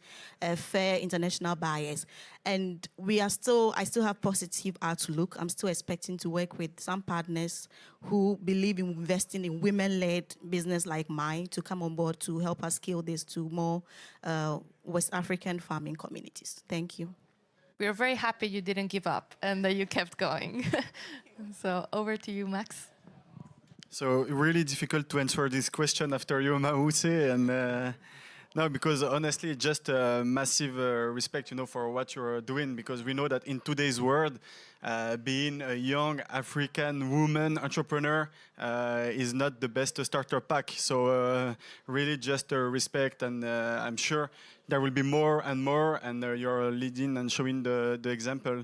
fair international buyers. And I still have positive outlook. I'm still expecting to work with some partners who believe in investing in women-led business like mine to come on board to help us scale this to more West African farming communities. Thank you. We are very happy you didn't give up and that you kept going. So over to you, Max. So really difficult to answer this question after you, Mause, and no, because honestly, just massive respect, for what you're doing, because we know that in today's world, being a young African woman entrepreneur is not the best starter pack. So really just respect, and I'm sure there will be more, and you're leading and showing the example.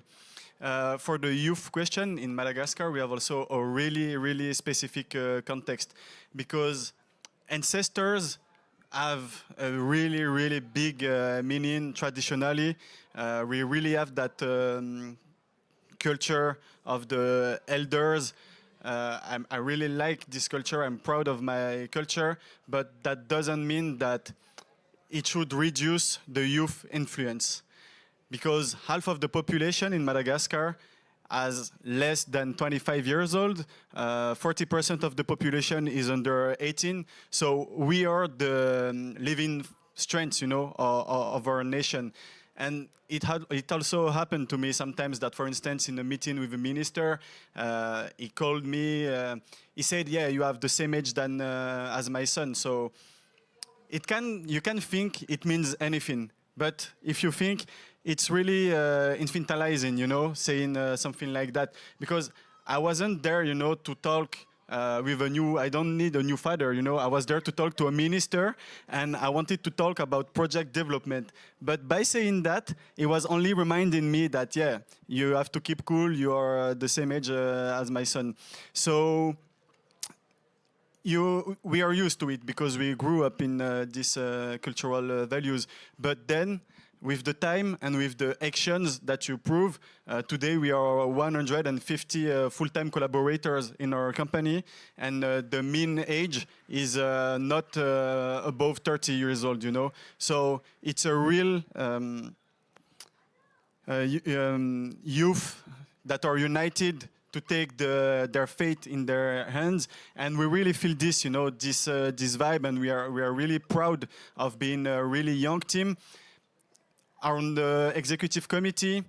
For the youth question, in Madagascar, we have also a really, really specific context, because ancestors have a really, really big meaning traditionally. We really have that culture of the elders. I really like this culture. I'm proud of my culture, but that doesn't mean that it should reduce the youth influence, because half of the population in Madagascar is less than 25 years old. 40% of the population is under 18. So we are the living strengths, of our nation. And it also happened to me sometimes that, for instance, in a meeting with a minister, he called me. He said, "Yeah, you have the same age as my son." So you can think it means anything, but if you think, it's really infantilizing, saying something like that. Because I wasn't there, to talk with I don't need a new father, I was there to talk to a minister, and I wanted to talk about project development. But by saying that, it was only reminding me that, yeah, you have to keep cool, you are the same age as my son. So we are used to it because we grew up in these cultural values. But then, with the time and with the actions that you prove, today we are 150 full-time collaborators in our company, and the mean age is not above 30 years old, So it's a real youth that are united to take their fate in their hands, and we really feel this, this vibe, and we are really proud of being a really young team. On the executive committee,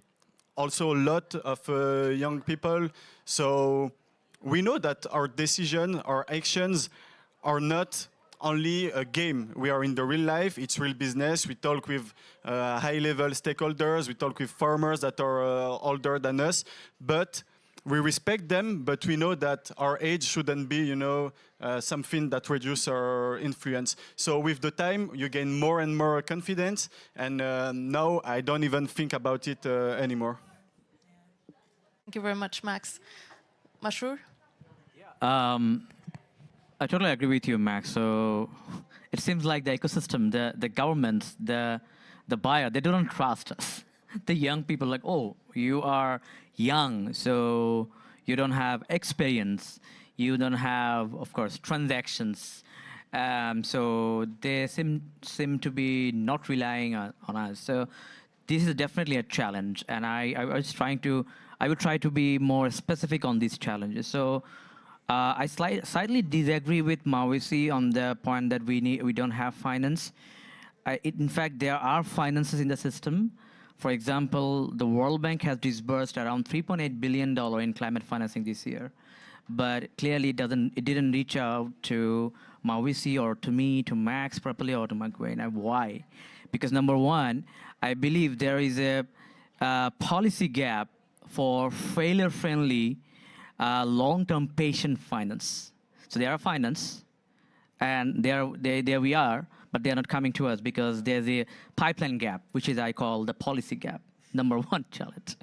also a lot of young people. So we know that our decisions, our actions are not only a game. We are in the real life, it's real business. We talk with high-level stakeholders, we talk with farmers that are older than us, but we respect them, but we know that our age shouldn't be, something that reduces our influence. So with the time, you gain more and more confidence, and now I don't even think about it anymore. Thank you very much, Max. Masroor? I totally agree with you, Max. So it seems like the ecosystem, the government, the buyer, they don't trust us. The young people like, oh, you are young, so you don't have experience. You don't have, of course, transactions. So they seem to be not relying on us. So this is definitely a challenge, and I would try to be more specific on these challenges. So I slightly disagree with Mawisi on the point that we don't have finance. In fact, there are finances in the system For example, the World Bank has disbursed around $3.8 billion in climate financing this year, but clearly it didn't reach out to Mawisi or to me, to Max properly, or to Magwena. Why? Because number one, I believe there is a policy gap for failure-friendly, long-term patient finance. So there are finance, and there we are, but they're not coming to us because there's a pipeline gap, which is I call the policy gap. Number one challenge.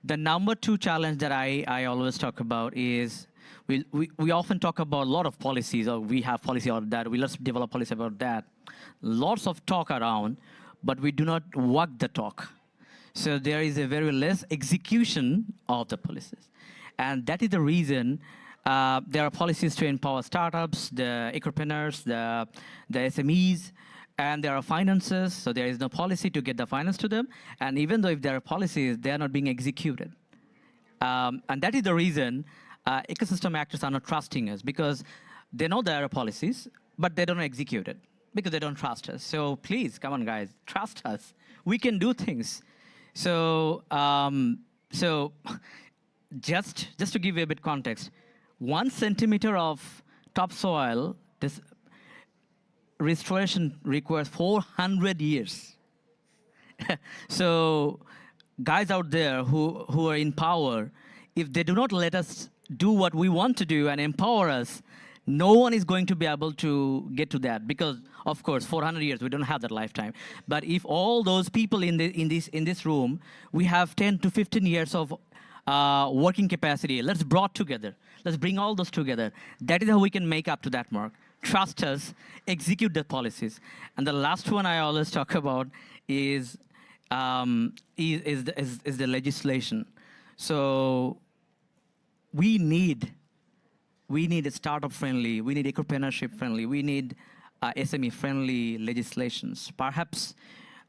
The number two challenge that I always talk about is we often talk about a lot of policies, or we have policy on that, let's develop policy about that. Lots of talk around, but we do not walk the talk. So there is a very less execution of the policies. And that is the reason there are policies to empower startups, the Ecopreneurs, the SMEs, and there are finances, so there is no policy to get the finance to them. And even though if there are policies, they are not being executed. And that is the reason ecosystem actors are not trusting us, because they know there are policies, but they don't execute it because they don't trust us. So please, come on, guys, trust us. We can do things. So, just to give you a bit context, 1 centimeter of topsoil, this restoration requires 400 years. So, guys out there who are in power, if they do not let us do what we want to do and empower us, no one is going to be able to get to that, because, of course, 400 years, we don't have that lifetime. But if all those people in this room, we have 10 to 15 years of working capacity, let's brought together. Let's bring all those together. That is how we can make up to that mark. Trust us, execute the policies. And the last one I always talk about is the legislation. So we need a startup-friendly, we need entrepreneurship-friendly, we need SME-friendly legislations. Perhaps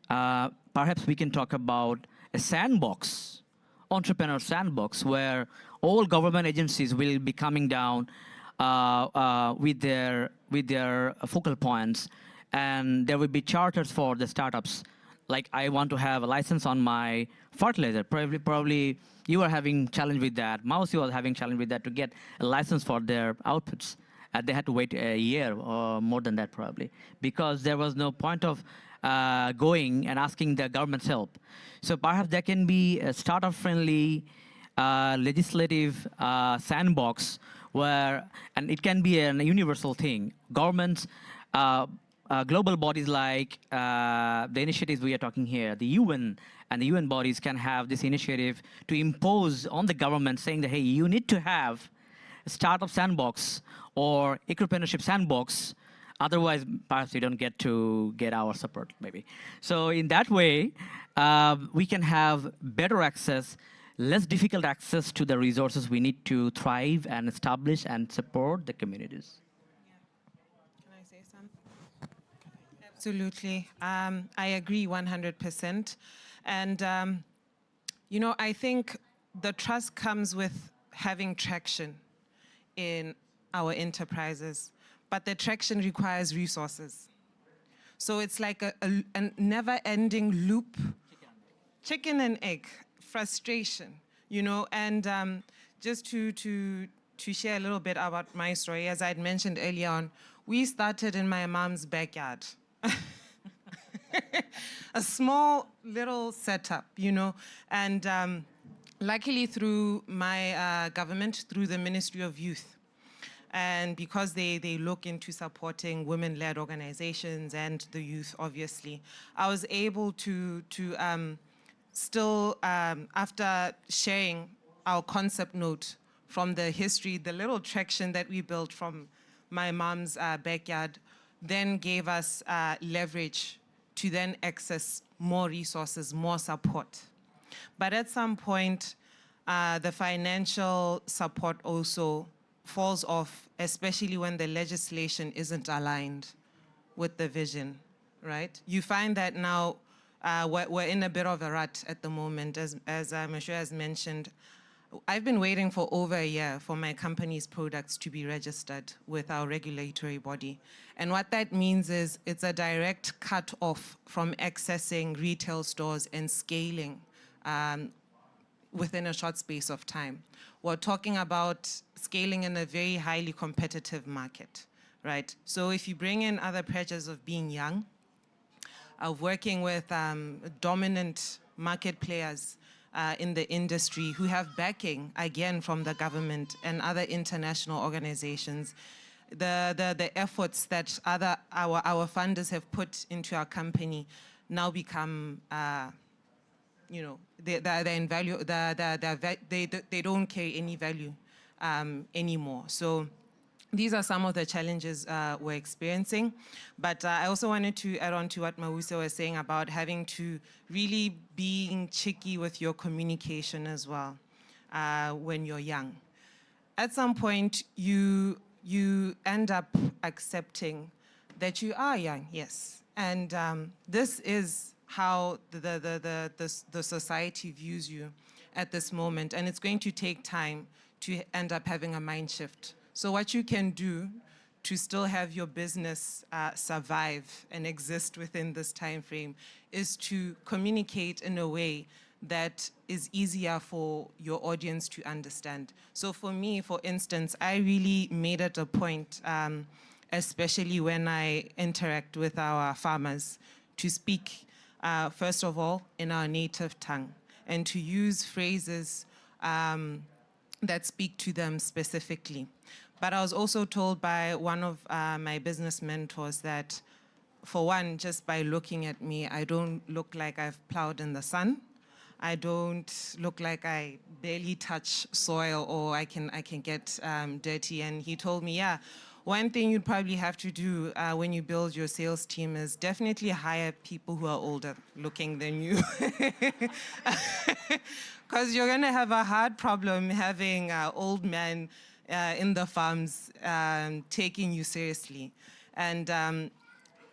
we can talk about a sandbox, entrepreneur sandbox, where all government agencies will be coming down with their focal points, and there will be charters for the startups. Like, I want to have a license on my fertilizer. Probably you are having challenge with that. Mausi was having challenge with that to get a license for their outputs. They had to wait a year or more than that probably, because there was no point of going and asking the government's help. So perhaps there can be a startup-friendly legislative sandbox where, and it can be a universal thing. Governments, global bodies like the initiatives we are talking here, the UN and the UN bodies can have this initiative to impose on the government, saying that, hey, you need to have a startup sandbox or entrepreneurship sandbox, otherwise perhaps you don't get our support, maybe. So in that way, we can have better access, less difficult access to the resources we need to thrive and establish and support the communities. Can I say something? Absolutely. I agree 100%. And, you know, I think the trust comes with having traction in our enterprises, but the traction requires resources. So it's like a never-ending loop, chicken and egg, frustration, you know. And just to share a little bit about my story, as I'd mentioned earlier on, we started in my mom's backyard. A small little setup, you know, and luckily through my government, through the Ministry of Youth, and because they look into supporting women-led organizations and the youth, obviously, I was able to still, after sharing our concept note from the history, the little traction that we built from my mom's backyard, then gave us leverage to then access more resources, more support. But at some point, the financial support also falls off, especially when the legislation isn't aligned with the vision, right? You find that now we're in a bit of a rut at the moment, as Monsieur has mentioned. I've been waiting for over a year for my company's products to be registered with our regulatory body. And what that means is it's a direct cut off from accessing retail stores and scaling within a short space of time. We're talking about scaling in a very highly competitive market, right? So if you bring in other pressures of being young, of working with dominant market players in the industry who have backing, again, from the government and other international organizations, the efforts that our funders have put into our company now become, they're in value, they don't carry any value anymore. So these are some of the challenges we're experiencing. But I also wanted to add on to what Mawusa was saying about having to really being cheeky with your communication as well when you're young. At some point, you end up accepting that you are young, yes. And this is how the society views you at this moment. And it's going to take time to end up having a mind shift. So what you can do to still have your business survive and exist within this time frame is to communicate in a way that is easier for your audience to understand. So for me, for instance, I really made it a point, especially when I interact with our farmers, to speak, first of all, in our native tongue, and to use phrases that speak to them specifically. But I was also told by one of my business mentors that, for one, just by looking at me, I don't look like I've plowed in the sun. I don't look like I barely touch soil or I can get dirty. And he told me, yeah, one thing you'd probably have to do when you build your sales team is definitely hire people who are older looking than you. Because you're going to have a hard problem having old men in the farms taking you seriously. And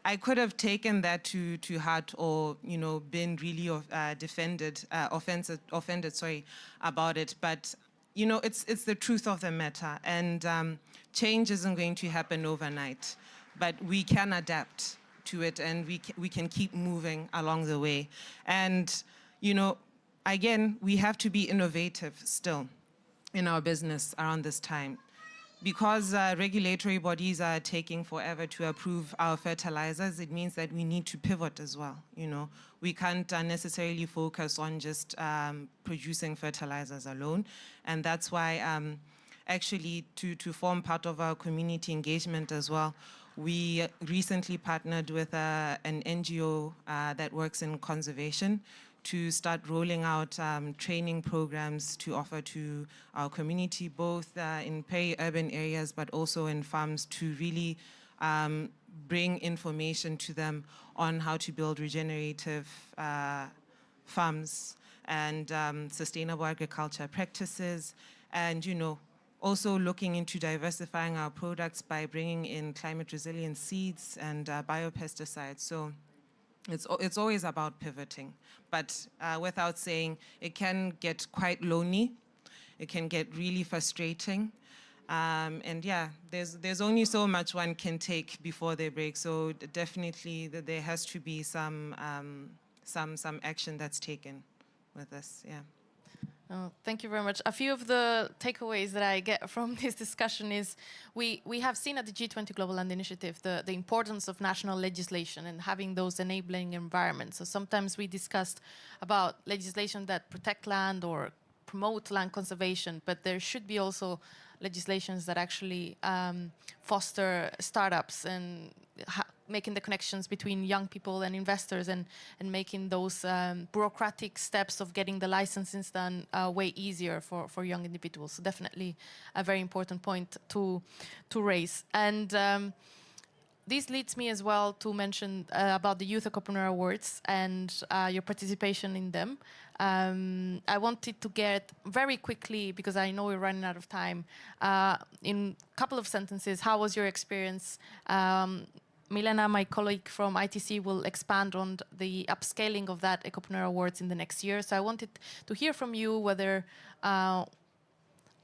I could have taken that to heart or, been really offended about it. But, it's the truth of the matter. And change isn't going to happen overnight. But we can adapt to it and we can keep moving along the way. And, again, we have to be innovative still in our business around this time. Because regulatory bodies are taking forever to approve our fertilizers, it means that we need to pivot as well. We can't necessarily focus on just producing fertilizers alone. And that's why actually to form part of our community engagement as well, we recently partnered with an NGO that works in conservation to start rolling out training programs to offer to our community, both in peri-urban areas, but also in farms, to really bring information to them on how to build regenerative farms and sustainable agriculture practices. And, also looking into diversifying our products by bringing in climate resilient seeds and biopesticides. So it's always about pivoting, but without saying, it can get quite lonely. It can get really frustrating. And yeah, there's only so much one can take before they break. So definitely there has to be some action that's taken with this, yeah. Oh, thank you very much. A few of the takeaways that I get from this discussion is we have seen at the G20 Global Land Initiative the importance of national legislation and having those enabling environments. So sometimes we discussed about legislation that protect land or promote land conservation, but there should be also legislations that actually foster startups and making the connections between young people and investors and making those bureaucratic steps of getting the licenses done way easier for young individuals. So definitely a very important point to raise. And this leads me as well to mention about the Youth Ecopreneur Awards and your participation in them. I wanted to get very quickly, because I know we're running out of time, in a couple of sentences, how was your experience? Milena, my colleague from ITC, will expand on the upscaling of that Ecopreneur Awards in the next year. So I wanted to hear from you whether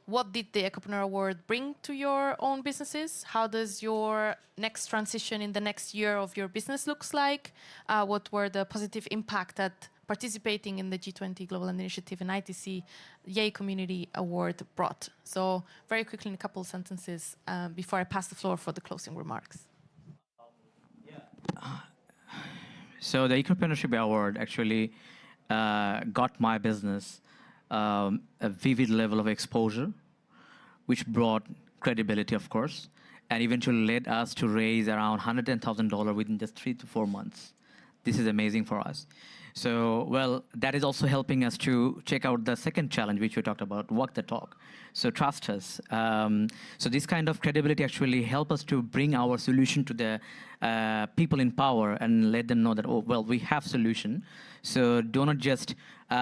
what did the Ecopreneur Award bring to your own businesses? How does your next transition in the next year of your business looks like? What were the positive impact that participating in the G20 Global Land Initiative and ITC Yay Community Award brought? So very quickly in a couple of sentences before I pass the floor for the closing remarks. So the Ecopreneurship Award actually got my business a vivid level of exposure, which brought credibility, of course, and eventually led us to raise around $110,000 within just 3 to 4 months. This is amazing for us. So, well, that is also helping us to check out the second challenge, which we talked about, walk the talk. So trust us. So this kind of credibility actually help us to bring our solution to the people in power and let them know that, oh, well, we have solution. So do not just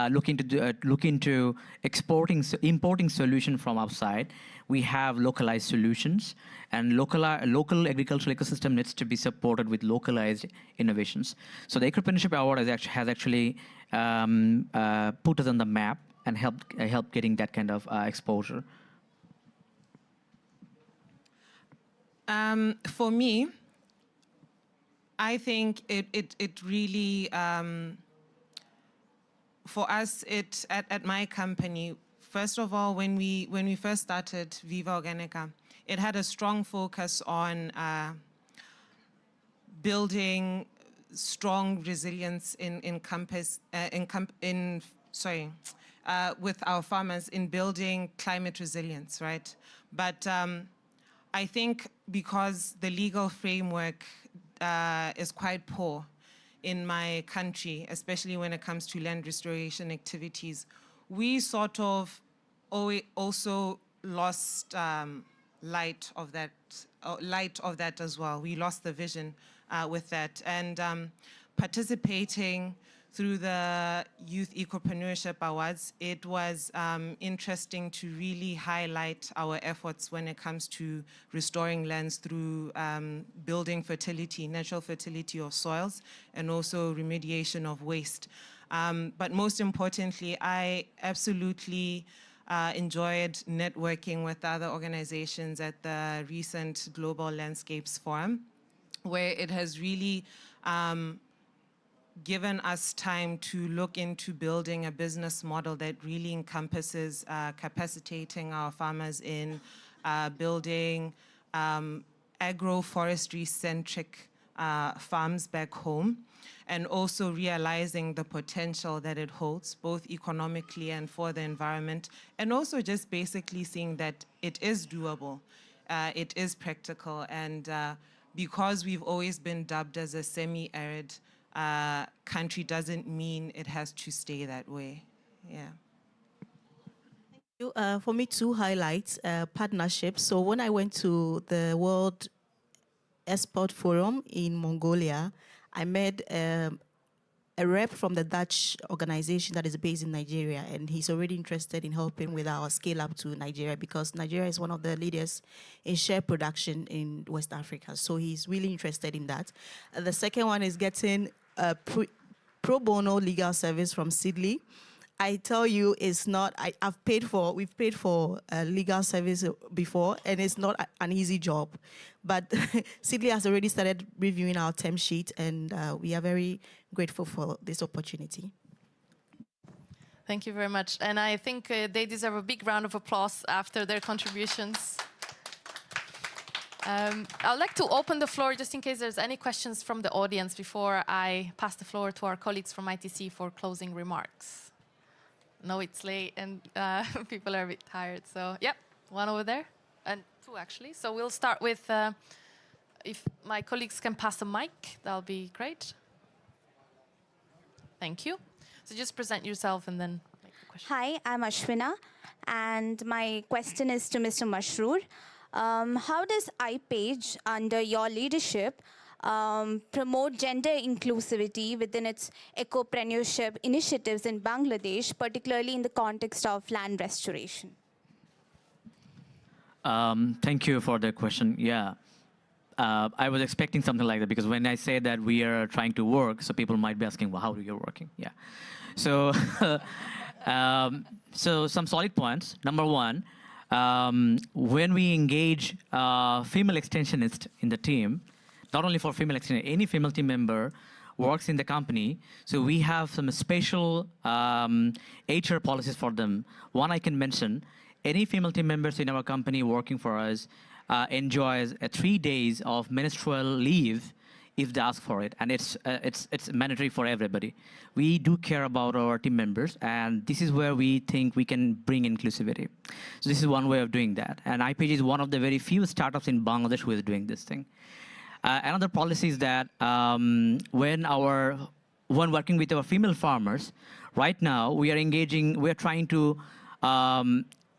look into importing solution from outside. We have localized solutions, and local agricultural ecosystem needs to be supported with localized innovations. So the Ecopreneurship Award has actually put us on the map and helped getting that kind of exposure. For me, I think it really, for us, at my company, first of all, when we first started Viva Organica, it had a strong focus on building strong resilience with our farmers in building climate resilience, right? But I think because the legal framework is quite poor in my country, especially when it comes to land restoration activities, we sort of also lost light of that as well. We lost the vision with that. And participating through the Youth Ecopreneurship Awards, it was interesting to really highlight our efforts when it comes to restoring lands through building fertility, natural fertility of soils, and also remediation of waste. But most importantly, I absolutely enjoyed networking with other organizations at the recent Global Landscapes Forum, where it has really given us time to look into building a business model that really encompasses capacitating our farmers in building agroforestry-centric farms back home, and also realizing the potential that it holds, both economically and for the environment, and also just basically seeing that it is doable, it is practical, and because we've always been dubbed as a semi-arid country doesn't mean it has to stay that way. Yeah. For me, two highlights, partnerships. So when I went to the World Export Forum in Mongolia, I met a rep from the Dutch organization that is based in Nigeria, and he's already interested in helping with our scale up to Nigeria, because Nigeria is one of the leaders in share production in West Africa. So he's really interested in that. The second one is getting a pro bono legal service from Sidley. I tell you, it's not, we've paid for legal service before, and it's not an easy job. But Sidley has already started reviewing our term sheet, and we are very grateful for this opportunity. Thank you very much. And I think they deserve a big round of applause after their contributions. I'd like to open the floor just in case there's any questions from the audience before I pass the floor to our colleagues from ITC for closing remarks. No, it's late and people are a bit tired. So, yep, one over there and two actually. So we'll start with, if my colleagues can pass the mic, that'll be great. Thank you. So just present yourself and then make the question. Hi, I'm Ashwina, and my question is to Mr. Mashroor. How does iPage, under your leadership, promote gender inclusivity within its ecopreneurship initiatives in Bangladesh, particularly in the context of land restoration? Thank you for the question. Yeah. I was expecting something like that, because when I say that we are trying to work, so people might be asking, well, how are you working? Yeah. So, so some solid points. Number one, when we engage female extensionists in the team, not only for female extension, any female team member works in the company, so we have some special HR policies for them. One I can mention, any female team members in our company working for us enjoys 3 days of menstrual leave if they ask for it, and it's mandatory for everybody. We do care about our team members, and this is where we think we can bring inclusivity. So this is one way of doing that, and iPage is one of the very few startups in Bangladesh who is doing this thing. Another policy is that when working with our female farmers, right now we are trying to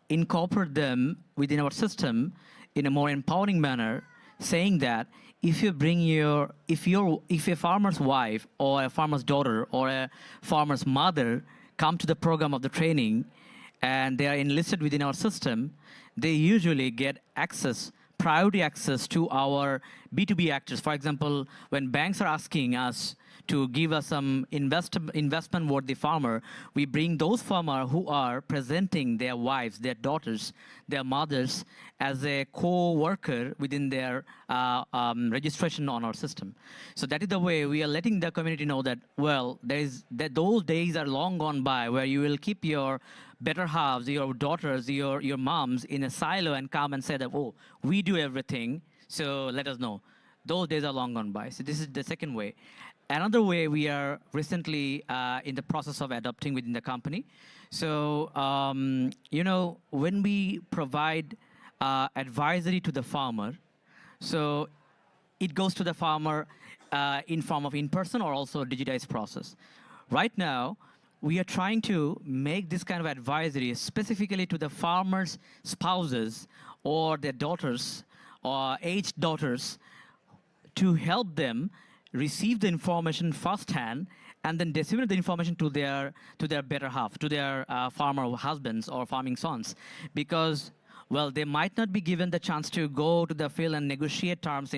incorporate them within our system in a more empowering manner, saying that if a farmer's wife or a farmer's daughter or a farmer's mother come to the program of the training and they are enlisted within our system, they usually get priority access to our B2B actors. For example, when banks are asking us to give us some investment-worthy farmer, we bring those farmers who are presenting their wives, their daughters, their mothers as a co-worker within their registration on our system. So that is the way we are letting the community know that, well, those days are long gone by where you will keep your better halves, your daughters, your moms in a silo and come and say that, oh, we do everything, so let us know. Those days are long gone by. So this is the second way. Another way we are recently in the process of adopting within the company. So, when we provide advisory to the farmer, so it goes to the farmer in form of in-person or also digitized process. Right now, we are trying to make this kind of advisory specifically to the farmers' spouses or their daughters or aged daughters to help them receive the information firsthand and then disseminate the information to their better half, to their farmer husbands or farming sons. Because, well, they might not be given the chance to go to the field and negotiate terms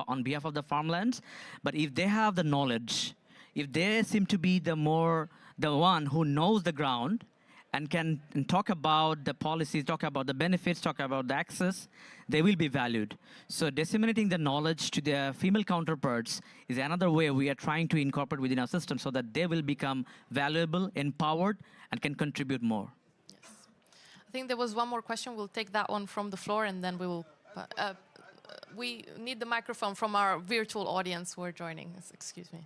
on behalf of the farmlands, but if they have the knowledge, if they seem to be the one who knows the ground and can talk about the policies, talk about the benefits, talk about the access, they will be valued. So disseminating the knowledge to their female counterparts is another way we are trying to incorporate within our system so that they will become valuable, empowered, and can contribute more. Yes. I think there was one more question. We'll take that one from the floor, and then we will... we need the microphone from our virtual audience who are joining us. Excuse me.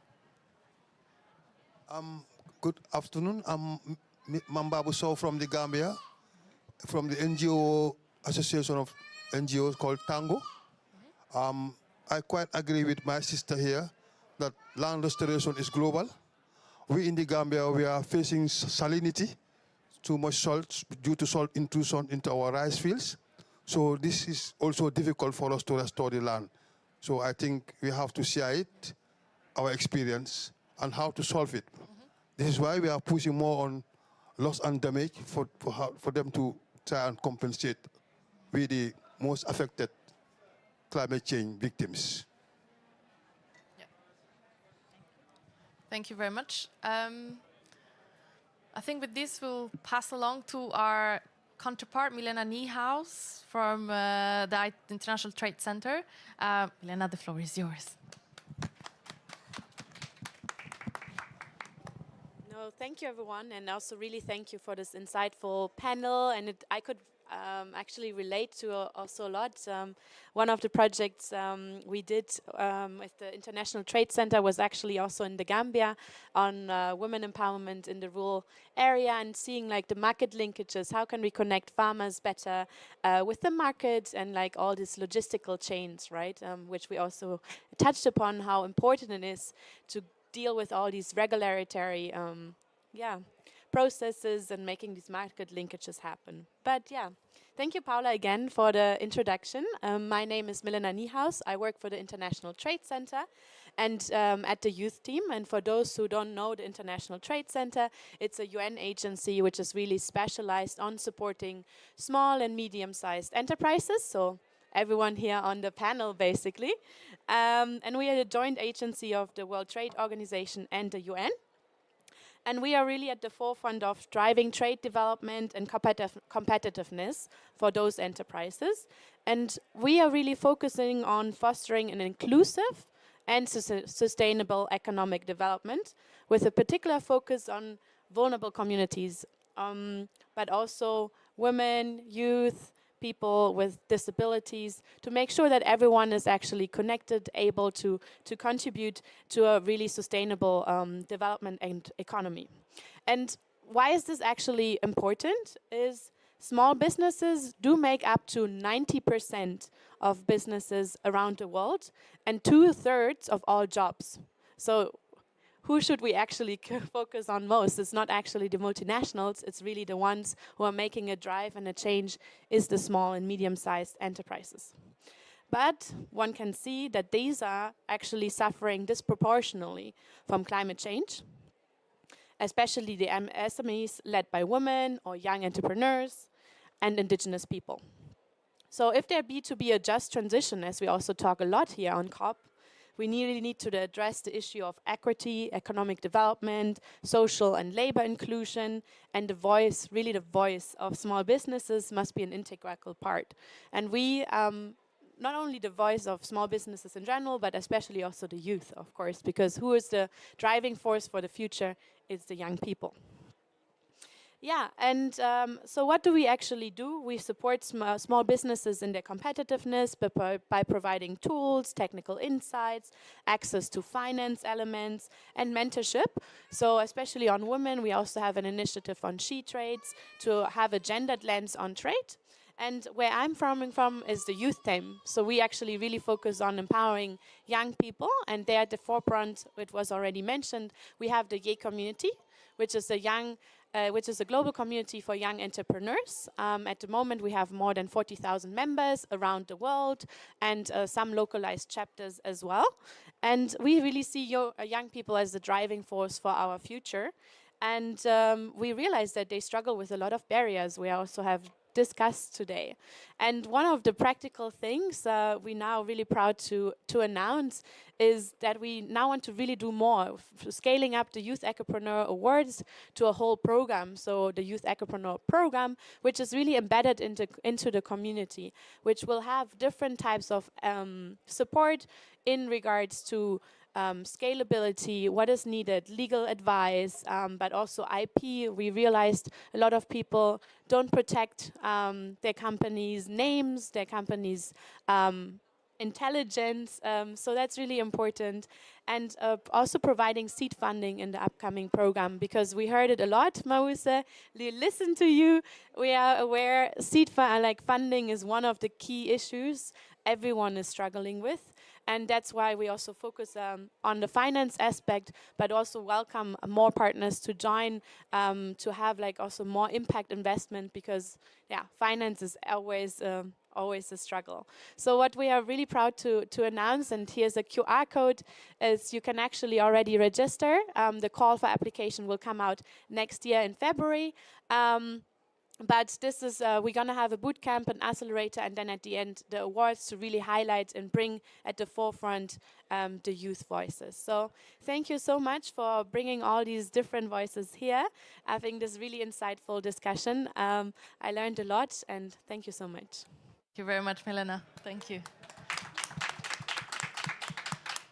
Good afternoon. I'm Mambabu Sow from the Gambia, from the NGO Association of NGOs called Tango. I quite agree with my sister here that land restoration is global. We in the Gambia, we are facing salinity, too much salt due to salt intrusion into our rice fields. So this is also difficult for us to restore the land. So I think we have to share it, our experience, and how to solve it. This is why we are pushing more on loss and damage for them to try and compensate with the most affected climate change victims. Yeah. Thank you very much. I think with this we'll pass along to our counterpart, Milena Niehaus from the International Trade Center. Milena, the floor is yours. Thank you, everyone, and also really thank you for this insightful panel. And I could actually relate to also a lot. One of the projects we did with the International Trade Center was actually also in the Gambia on women empowerment in the rural area and seeing like the market linkages. How can we connect farmers better with the market and like all these logistical chains, right? Which we also touched upon how important it is to deal with all these regulatory processes and making these market linkages happen. But yeah, thank you, Paula, again for the introduction. My name is Milena Niehaus. I work for the International Trade Center and at the youth team. And for those who don't know the International Trade Center, it's a UN agency which is really specialized on supporting small and medium-sized enterprises. So everyone here on the panel, basically. And we are a joint agency of the World Trade Organization and the UN. And we are really at the forefront of driving trade development and competitiveness for those enterprises. And we are really focusing on fostering an inclusive and sustainable economic development with a particular focus on vulnerable communities, but also women, youth, people with disabilities, to make sure that everyone is actually connected, able to contribute to a really sustainable development and economy. And why is this actually important is small businesses do make up to 90% of businesses around the world and 2/3 of all jobs. So who should we actually focus on most? It's not actually the multinationals, it's really the ones who are making a drive and a change is the small and medium-sized enterprises. But one can see that these are actually suffering disproportionately from climate change, especially the SMEs led by women or young entrepreneurs and indigenous people. So if there be to be a just transition, as we also talk a lot here on COP, we really need to address the issue of equity, economic development, social and labor inclusion, and the voice, really the voice of small businesses must be an integral part. And we, not only the voice of small businesses in general, but especially also the youth, of course, because who is the driving force for the future? It's the young people. Yeah, and so what do we actually do? We support small businesses in their competitiveness by providing tools, technical insights, access to finance elements, and mentorship. So especially on women, we also have an initiative on she trades to have a gendered lens on trade. And where I'm from is the youth team. So we actually really focus on empowering young people, and they're at the forefront, it was already mentioned, we have the Ye community, which is a global community for young entrepreneurs. At the moment, we have more than 40,000 members around the world and some localized chapters as well. And we really see young people as the driving force for our future. And we realize that they struggle with a lot of barriers. We also have discussed today. And one of the practical things we now really proud to announce is that we now want to really do more, scaling up the Youth Ecopreneur Awards to a whole program. So the Youth Ecopreneur program, which is really embedded into the community, which will have different types of support in regards to scalability, what is needed, legal advice, but also IP. We realized a lot of people don't protect their companies' names, their companies' intelligence, so that's really important. And also providing seed funding in the upcoming program, because we heard it a lot, Mause, we listen to you, we are aware seed funding is one of the key issues everyone is struggling with. And that's why we also focus on the finance aspect, but also welcome more partners to join, to have also more impact investment, because finance is always a struggle. So what we are really proud to announce, and here's a QR code, is you can actually already register. The call for application will come out next year in February. But this is, we're going to have a boot camp, an accelerator, and then at the end, the awards to really highlight and bring at the forefront the youth voices. So thank you so much for bringing all these different voices here. I think this is really insightful discussion. I learned a lot, and thank you so much. Thank you very much, Milena. Thank you.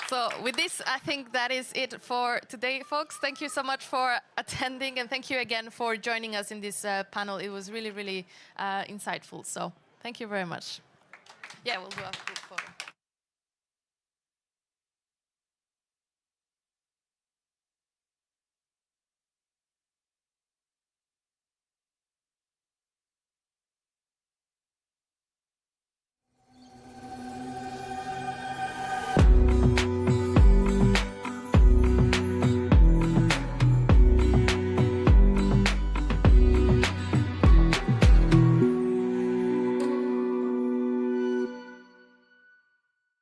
So with this, I think that is it for today, folks. Thank you so much for attending, and thank you again for joining us in this panel. It was really, really insightful. So thank you very much. Yeah, we'll do a group photo.